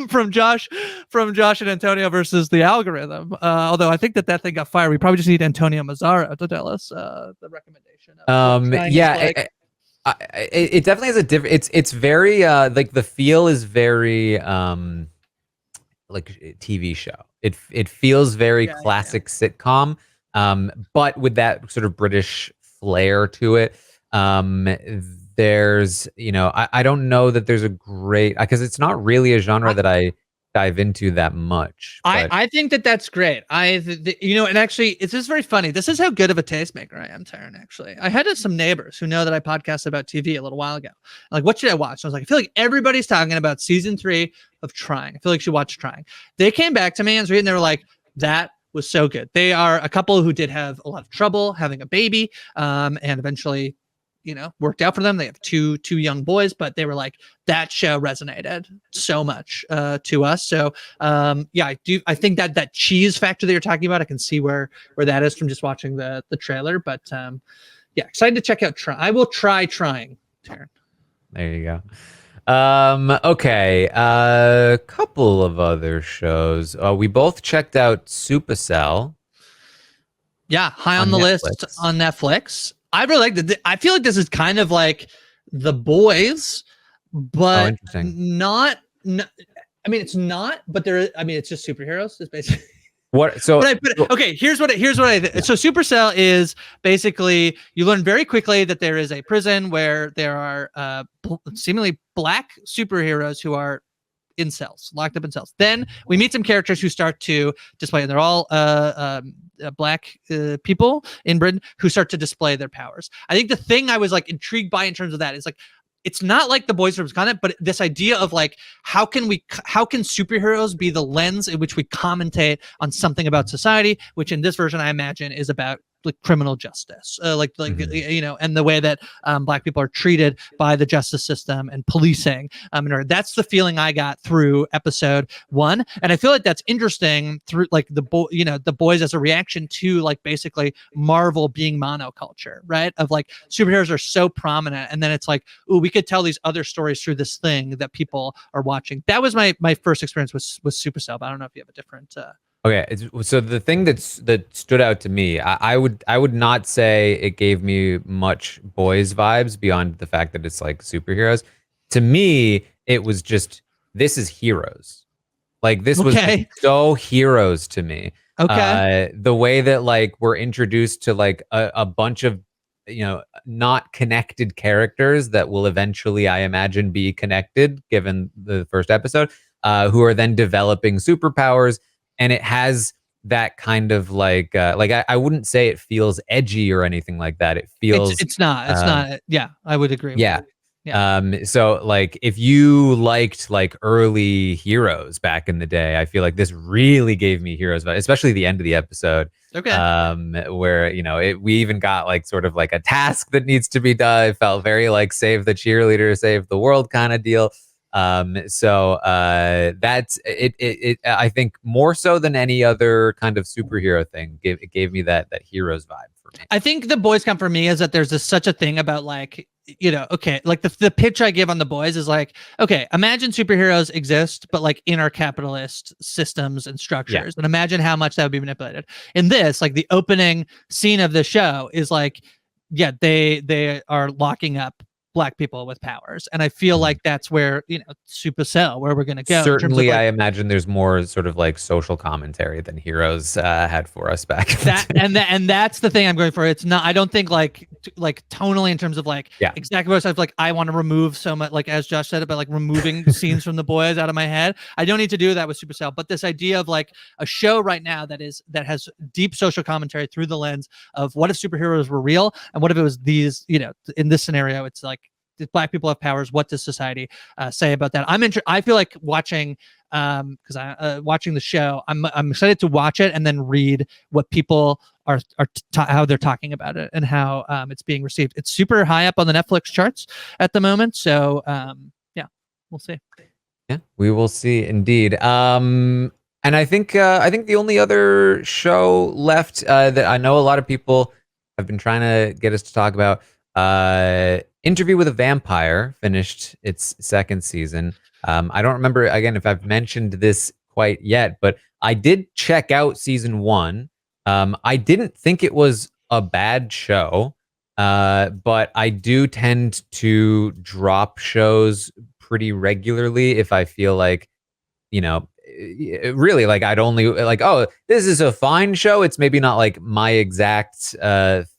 from Josh and Antonio versus the algorithm. Although I think that thing got fired. We probably just need Antonio Mazzara to tell us the recommendation. It definitely has a different. It's very like the feel is very like TV show. It feels very classic sitcom, but with that sort of British flair to it. There's, I don't know that there's a great, because it's not really a genre that I dive into that much. I think that's great. And actually, it's just very funny. This is how good of a tastemaker I am, Taran, actually. I had some neighbors who know that I podcasted about TV a little while ago. Like, what should I watch? I was like, I feel like everybody's talking about season 3 of Trying. I feel like you should watch Trying. They came back to me and they were like, that was so good. They are a couple who did have a lot of trouble having a baby, and eventually worked out for them. They have two young boys, but they were like, that show resonated so much to us. So I think that cheese factor that you're talking about, I can see where that is from just watching the trailer. But excited to check out I will try Trying, Taran. There you go. Okay. A couple of other shows. We both checked out Supacell. Yeah, high on the list on Netflix. I really like that. I feel like this is kind of like The Boys, but not. I mean, it's not. But it's just superheroes. It's basically what. So okay, here's what I think. So Supacell is basically, you learn very quickly that there is a prison where there are seemingly black superheroes who are in cells, locked up in cells. Then we meet some characters who start to display, and they're all black people in Britain who start to display their powers. I think the thing I was like intrigued by in terms of that is like, it's not like The Boys from Wisconsin, but this idea of like, how can superheroes be the lens in which we commentate on something about society, which in this version I imagine is about like criminal justice, and the way that black people are treated by the justice system and policing. That's the feeling I got through episode 1, and I feel like that's interesting through like The Boys as a reaction to like basically Marvel being monoculture, right? Of like superheroes are so prominent, and then it's like, ooh, we could tell these other stories through this thing that people are watching. That was my first experience with Supacell. But I don't know if you have a different Okay, so the thing that stood out to me, I would not say it gave me much boys vibes beyond the fact that it's like superheroes. To me, it was just, this is heroes. Like, this was just Okay. so heroes to me. Okay. The way that like we're introduced to like a bunch of, not connected characters that will eventually, I imagine, be connected given the first episode, who are then developing superpowers. And it has that kind of like I wouldn't say it feels edgy or anything like that. It feels It's not. It's um, not. Yeah, I would agree with yeah. that. Yeah. So like if you liked like early heroes back in the day, I feel like this really gave me heroes, especially the end of the episode. Okay. Where, we even got like sort of like a task that needs to be done. It felt very like save the cheerleader, save the world kind of deal. So that's it, I think more so than any other kind of superhero thing, it gave me that heroes vibe for me. I think the boys come for me is that there's such a thing about like, okay, like the pitch I give on the boys is like, okay, imagine superheroes exist, but like in our capitalist systems and structures, and imagine how much that would be manipulated. In this, like the opening scene of the show is like, yeah, they are locking up Black people with powers, and I feel like that's where Supacell, where we're gonna go. Certainly, in terms of, I imagine there's more sort of like social commentary than Heroes had for us back in that the day. and that's the thing I'm going for. It's not, I don't think like tonally in terms of like exactly what I've like, I want to remove so much, like as Josh said about like removing scenes from the boys out of my head. I don't need to do that with Supercell, but this idea of like a show right now that has deep social commentary through the lens of what if superheroes were real, and what if it was these, in this scenario it's like Black people have powers, what does society say about that? I feel like watching because watching the show, I'm excited to watch it and then read what people are how they're talking about it and how it's being received. It's super high up on the Netflix charts at the moment, so yeah, we'll see. Yeah, we will see indeed. And I think the only other show left that I know a lot of people have been trying to get us to talk about, Interview with a Vampire finished its second season. I don't remember, again, if I've mentioned this quite yet, but I did check out season 1. I didn't think it was a bad show, but I do tend to drop shows pretty regularly if I feel like, really, like I'd only like, oh, this is a fine show. It's maybe not like my exact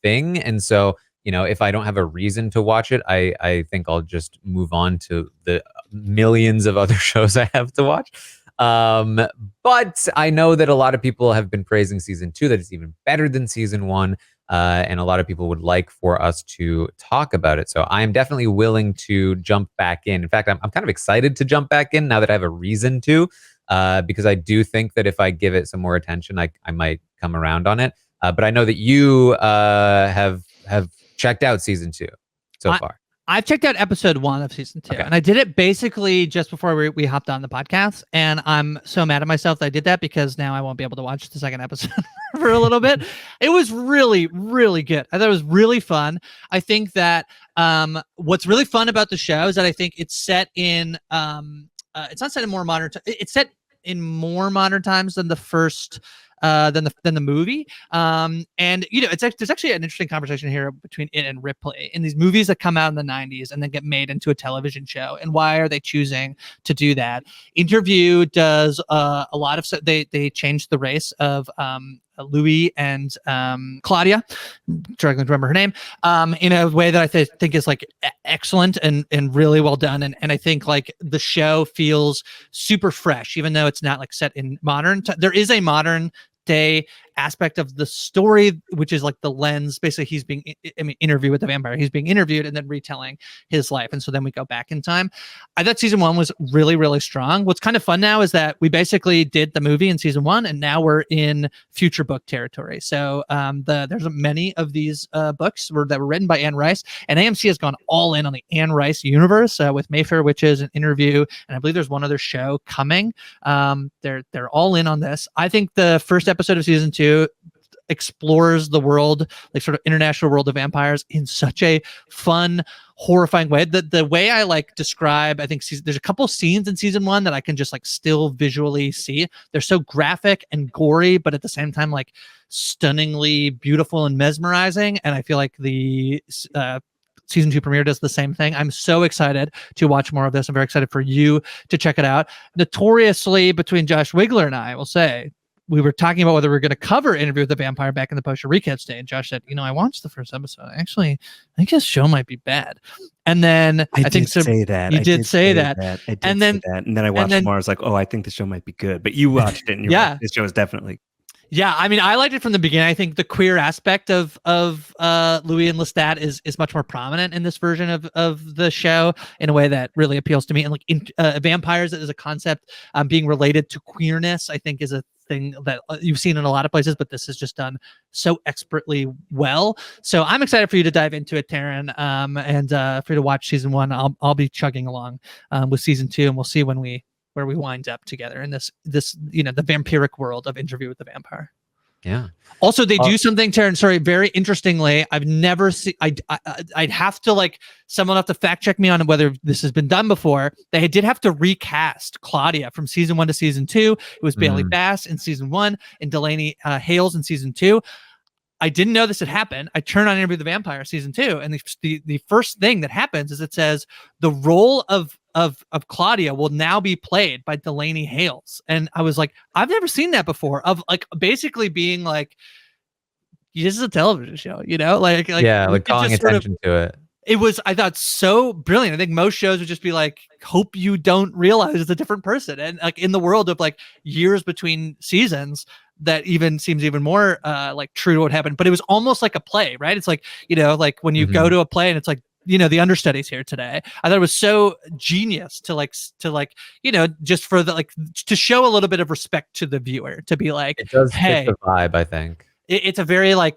thing. And so, if I don't have a reason to watch it, I think I'll just move on to the millions of other shows I have to watch. But I know that a lot of people have been praising season 2, that it's even better than season 1. And a lot of people would like for us to talk about it. So I am definitely willing to jump back in. In fact, I'm kind of excited to jump back in now that I have a reason to, because I do think that if I give it some more attention, I might come around on it. But I know that you have checked out season 2 so far. I've checked out episode 1 of season 2, and I did it basically just before we hopped on the podcast. And I'm so mad at myself that I did that, because now I won't be able to watch the second episode for a little bit. It was really, really good. I thought it was really fun. I think that what's really fun about the show is that I think it's set in it's not set in more modern. It's set in more modern times than the first. Than the movie, and there's actually an interesting conversation here between it and Ripley in these movies that come out in the 90s and then get made into a television show, and why are they choosing to do that? Interview does a lot of they changed the race of Louis and Claudia, struggling to remember her name, in a way that I think is like excellent and really well done, and I think like the show feels super fresh, even though it's not like set in modern. There is a modern day aspect of the story, which is like the lens. Basically, he's being Interview with the Vampire. He's being interviewed and then retelling his life, and so then we go back in time. I thought season 1 was really, really strong. What's kind of fun now is that we basically did the movie in season 1, and now we're in future book territory. So there's many of these books that were written by Anne Rice, and AMC has gone all in on the Anne Rice universe with Mayfair Witches and Interview, and I believe there's one other show coming. They're all in on this. I think the first episode of season 2 explores the world, like sort of international world of vampires, in such a fun, horrifying way. The way I like describe, I think there's a couple scenes in season 1 that I can just like still visually see. They're so graphic and gory, but at the same time like stunningly beautiful and mesmerizing. And I feel like the season 2 premiere does the same thing. I'm so excited to watch more of this. I'm very excited for you to check it out. Notoriously, between Josh Wigler and I will say, we were talking about whether we were going to cover Interview with the Vampire back in the post-show recap stage. And Josh said, I watched the first episode. Actually, I think this show might be bad. And then I think say that. You did say that. I did say that. And then I watched more. I was like, oh, I think the show might be good. But you watched it and you're like, this show is definitely. Yeah, I mean, I liked it from the beginning. I think the queer aspect of Louis and Lestat is much more prominent in this version of the show in a way that really appeals to me. And like vampires as a concept, being related to queerness, I think is a thing that you've seen in a lot of places, but this is just done so expertly well. So I'm excited for you to dive into it, Taran, and for you to watch season 1. I'll be chugging along with season 2, and we'll see where we wind up together in this the vampiric world of Interview with the Vampire. Yeah. Also, they do something, Taran, sorry, very interestingly. I've never seen. I'd have to like someone have to fact check me on whether this has been done before. They did have to recast Claudia from season 1 to season 2. It was Bailey Bass in season 1 and Delaney Hales in season 2. I didn't know this had happened. I turn on Interview with the Vampire season 2, and the first thing that happens is it says the role of Claudia will now be played by Delaney Hales. And I was like, I've never seen that before, of like basically being like, this is a television show, like calling attention to it. It was, I thought, so brilliant. I think most shows would just be like, hope you don't realize it's a different person. And like in the world of like years between seasons, that even seems even more like true to what happened. But it was almost like a play, right? It's like, like when you go to a play and it's like, the understudies here today. I thought it was so genius to just for the to show a little bit of respect to the viewer, to be like, it does hey, fit the vibe, I think. It's a very I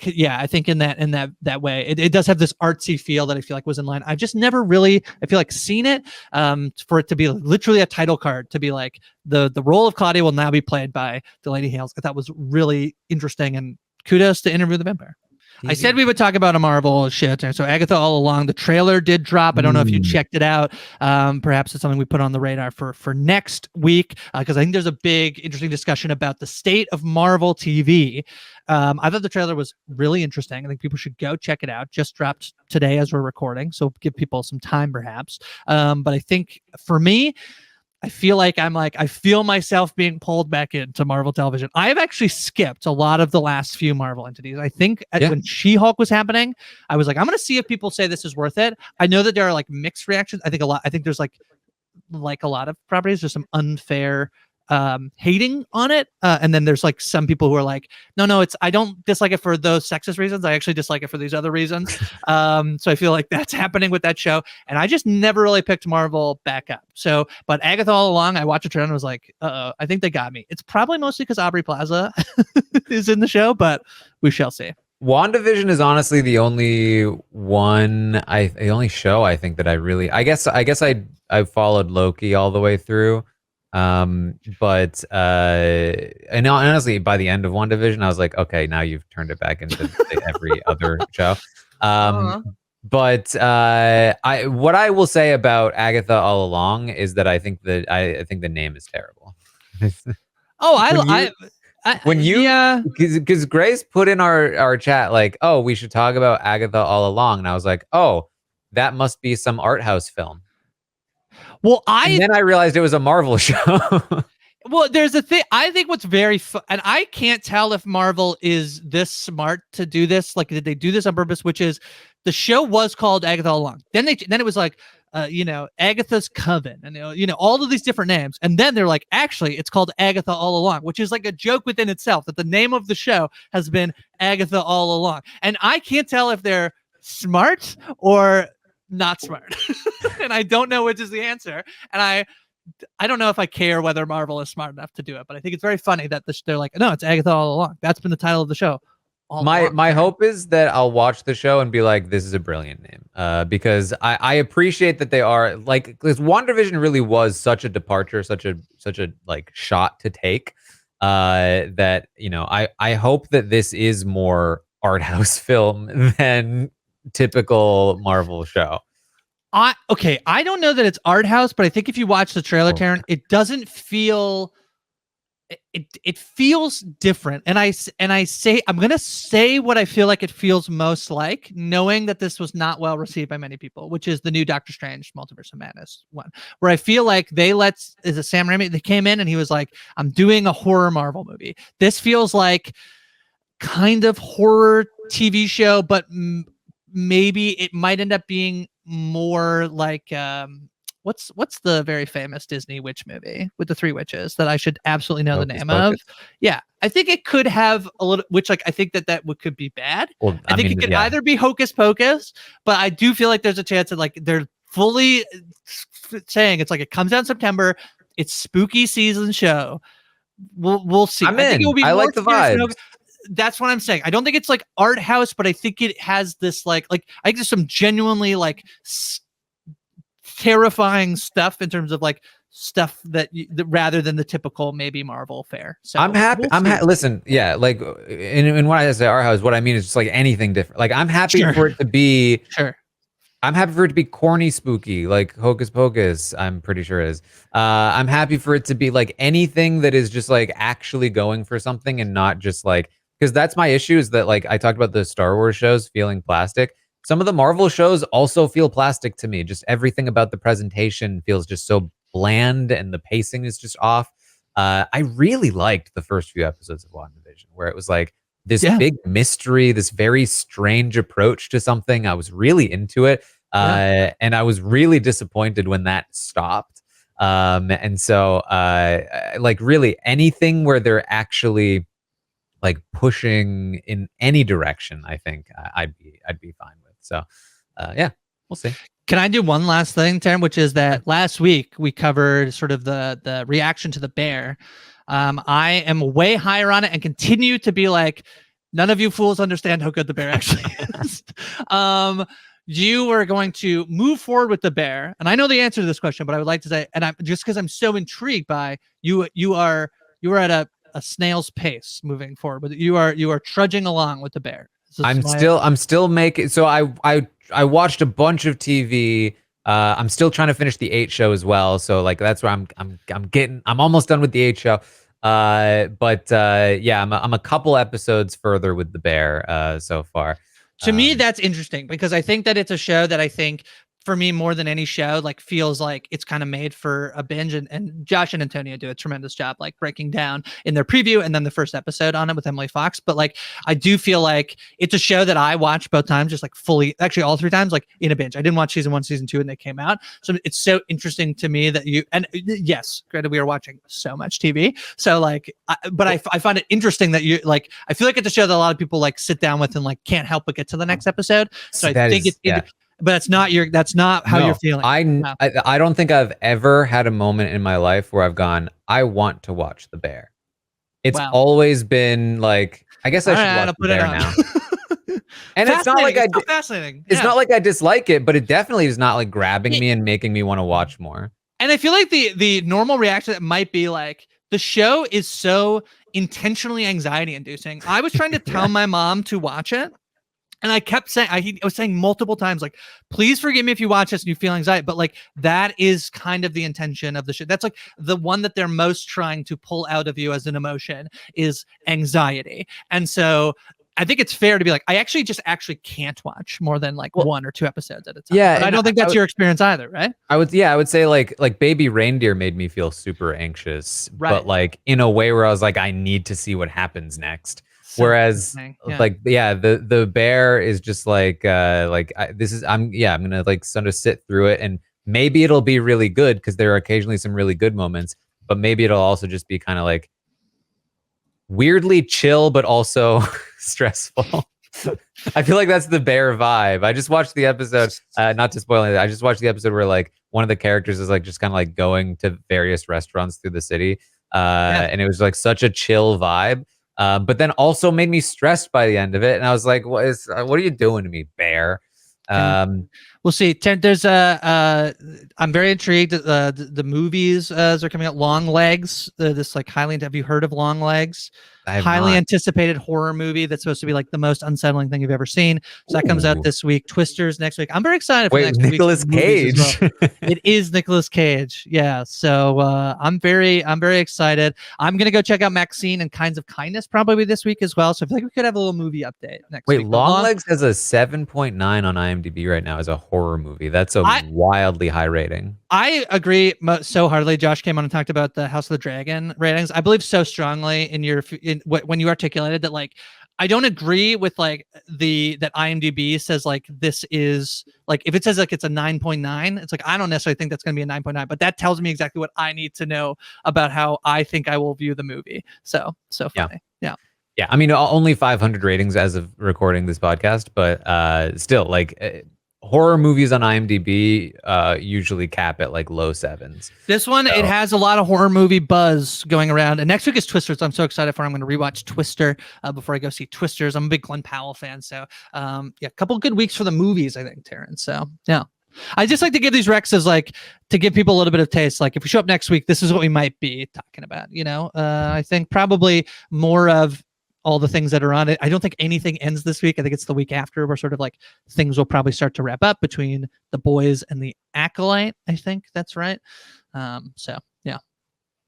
think in that way, it does have this artsy feel that I feel like was in line. I've just never really, I feel like, seen it for it to be literally a title card, to be like the role of Claudia will now be played by Delaney Hales. I thought was really interesting, and kudos to Interview with the Vampire. I said we would talk about a Marvel shit. So Agatha All Along, the trailer did drop. I don't know if you checked it out. Perhaps it's something we put on the radar for next week, because I think there's a big, interesting discussion about the state of Marvel TV. I thought the trailer was really interesting. I think people should go check it out. Just dropped today as we're recording, so give people some time perhaps. But I think for me, I feel like I feel myself being pulled back into Marvel television. I have actually skipped a lot of the last few Marvel entities. I think when She-Hulk was happening, I was like, I'm going to see if people say this is worth it. I know that there are like mixed reactions. I think there's like a lot of properties, there's some unfair hating on it. And then there's like some people who are like, no, I don't dislike it for those sexist reasons. I actually dislike it for these other reasons. So I feel like that's happening with that show. And I just never really picked Marvel back up. So, but Agatha All Along, I watched a trailer and was like, I think they got me. It's probably mostly because Aubrey Plaza is in the show, but we shall see. WandaVision is honestly the only the only show I think that I really, I guess I followed Loki all the way through. But and honestly, by the end of WandaVision, I was like, okay, now you've turned it back into every other show. But what I will say about Agatha All Along is that I think the name is terrible. Because Grace put in our chat like, oh, we should talk about Agatha All Along, and I was like, oh, that must be some art house film. Well, and then I realized it was a Marvel show. Well, there's a thing. I think what's very fun, and I can't tell if Marvel is this smart to do this. Like, did they do this on purpose? Which is, the show was called Agatha All Along. Then it was like, Agatha's Coven, and all of these different names. And then they're like, actually, it's called Agatha All Along, which is like a joke within itself that the name of the show has been Agatha All Along. And I can't tell if they're smart or not smart. And I don't know which is the answer. And I don't know if I care whether Marvel is smart enough to do it, but I think it's very funny that they're like, no, it's Agatha All Along. That's been the title of the show. My hope is that I'll watch the show and be like, this is a brilliant name, because I appreciate that they are like, because WandaVision really was such a departure, such a like shot to take, that I hope that this is more art house film than typical Marvel show. I don't know that it's art house, but I think if you watch the trailer, Taran, it doesn't feel. It feels different, and I'm gonna say what I feel like it feels most like, knowing that this was not well received by many people, which is the new Doctor Strange Multiverse of Madness one, where I feel like is it Sam Raimi? They came in and he was like, "I'm doing a horror Marvel movie." This feels like kind of horror TV show, but maybe it might end up being more like what's the very famous Disney witch movie with the three witches that I should absolutely know the name of? Yeah, I think it could have a little, which like I think that could be bad. Well, I think it could either be Hocus Pocus, but I do feel like there's a chance that like they're fully saying it's like it comes out in September. It's spooky season show. We'll see. I think it will be. I like the vibes. That's what I'm saying. I don't think it's like art house, but I think it has this like I think there's some genuinely like terrifying stuff in terms of like stuff that rather than the typical maybe Marvel fare. So I'm happy. Listen, yeah, like in when I say art house, what I mean is just like anything different. Like I'm happy for it to be. Sure. I'm happy for it to be corny, spooky, like Hocus Pocus. I'm pretty sure it is. I'm happy for it to be like anything that is just like actually going for something and not just like, because that's my issue is that like I talked about the Star Wars shows feeling plastic. Some of the Marvel shows also feel plastic to me. Just everything about the presentation feels just so bland and the pacing is just off. I really liked the first few episodes of WandaVision where it was like this big mystery, this very strange approach to something. I was really into it. And I was really disappointed when that stopped. And so like really anything where they're actually like pushing in any direction, I think I'd be fine with. So, yeah, we'll see. Can I do one last thing, Taran, which is that last week we covered sort of the reaction to the bear. I am way higher on it and continue to be like, none of you fools understand how good the bear actually is. You are going to move forward with the bear, and I know the answer to this question, but I would like to say, and I'm just because I'm so intrigued by you are at a snail's pace moving forward, but you are trudging along with the bear. I'm still making. So I watched a bunch of TV. I'm still trying to finish the 8 show as well. So like that's where I'm almost done with the 8 show. But yeah, I'm a couple episodes further with the bear so far. To me, that's interesting because I think that it's a show that I think for me more than any show like feels like it's kind of made for a binge, and Josh and Antonio do a tremendous job like breaking down in their preview and then the first episode on it with Emily Fox. But like I do feel like it's a show that I watched both times, just like fully, actually all 3 times, like in a binge. I didn't watch season 1, season 2 when they came out, so it's so interesting to me that you, and yes, granted we are watching so much TV, so like I find it interesting that you like, I feel like it's a show that a lot of people like sit down with and like can't help but get to the next episode. So I think but that's not how you're feeling. I don't think I've ever had a moment in my life where I've gone, I want to watch the bear. It's always been like, I guess I should watch the bear now. And it's not like fascinating. It's not like I dislike it, but it definitely is not like grabbing me and making me want to watch more. And I feel like the normal reaction that might be like, the show is so intentionally anxiety inducing. I was trying to tell my mom to watch it. And I kept saying, I was saying multiple times, like, please forgive me if you watch this and you feel anxiety. But like, that is kind of the intention of the show. That's like the one that they're most trying to pull out of you as an emotion is anxiety. And so I think it's fair to be like, I actually can't watch more than like 1 or 2 episodes at a time. Yeah. But I don't think that's your experience either, right? I would say like Baby Reindeer made me feel super anxious, but like in a way where I was like, I need to see what happens next. Whereas the bear is just like I'm gonna like sort of sit through it, and maybe it'll be really good because there are occasionally some really good moments, but maybe it'll also just be kind of like weirdly chill but also stressful. I feel like that's the bear vibe. I just watched the episode, not to spoil it, I just watched the episode where like one of the characters is like just kind of like going to various restaurants through the city, and it was like such a chill vibe. But then also made me stressed by the end of it, and I was like, "What are you doing to me, bear?" We'll see. There's I'm very intrigued. The movies are coming out. Long Legs. This like highly. Have you heard of Long Legs? Highly anticipated horror movie that's supposed to be like the most unsettling thing you've ever seen. So that comes out this week. Twisters next week. I'm very excited for the next Nicolas Cage. Well. It is Nicolas Cage. Yeah. So I'm very excited. I'm gonna go check out Maxine and Kinds of Kindness probably this week as well. So I feel like we could have a little movie update next week. Long Legs has a 7.9 on IMDb right now as a horror movie. That's a wildly high rating. I agree so heartily. Josh came on and talked about the House of the Dragon ratings. I believe so strongly when you articulated that, like, I don't agree with like that IMDb says like this is like, if it says like it's a 9.9, it's like I don't necessarily think that's going to be a 9.9, but that tells me exactly what I need to know about how I think I will view the movie. So funny. Yeah. I mean, only 500 ratings as of recording this podcast, but still, like, horror movies on IMDb usually cap at like low 7s. This one, it has a lot of horror movie buzz going around. And next week is Twisters. I'm so excited for it. I'm going to rewatch Twister before I go see Twisters. I'm a big Glenn Powell fan. So a couple good weeks for the movies, I think, Taran. So yeah. I just like to give these recs as like to give people a little bit of taste. Like if we show up next week, this is what we might be talking about. I think probably more of all the things that are on it. I don't think anything ends this week. I think it's the week after where sort of like things will probably start to wrap up between The Boys and The Acolyte. I think that's right. So yeah.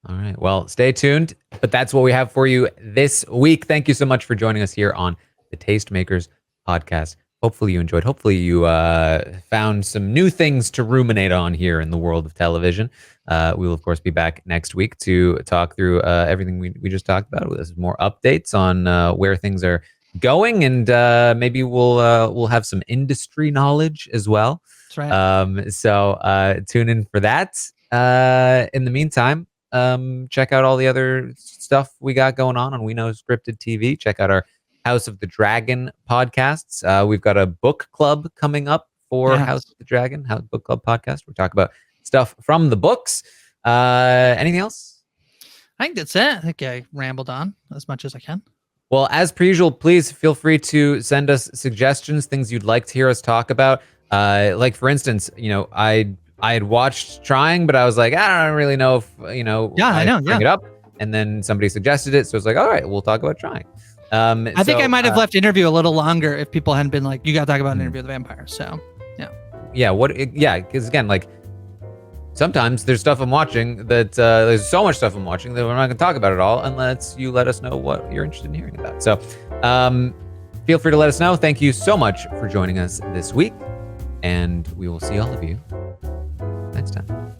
All right. Well, stay tuned. But that's what we have for you this week. Thank you so much for joining us here on the Tastemakers podcast. Hopefully you enjoyed. Hopefully you found some new things to ruminate on here in the world of television. We will, of course, be back next week to talk through everything we just talked about. There's more updates on where things are going, and maybe we'll have some industry knowledge as well. That's right. So tune in for that. In the meantime, check out all the other stuff we got going on We Know Scripted TV. Check out our House of the Dragon podcasts. We've got a book club coming up for House of the Dragon, book club podcast. We're talking about stuff from the books. Anything else? I think that's it. I think I rambled on as much as I can. Well, as per usual, please feel free to send us suggestions, things you'd like to hear us talk about. Like for instance, I had watched Trying, but I was like, I don't really know if I know. Bring it up, and then somebody suggested it, so it's like, all right, we'll talk about Trying. I think I might have left Interview a little longer if people hadn't been like, you got to talk about an Interview with the Vampire. So, yeah. Because again, like sometimes there's stuff I'm watching that there's so much stuff I'm watching that we're not going to talk about it all unless you let us know what you're interested in hearing about. So, feel free to let us know. Thank you so much for joining us this week, and we will see all of you next time.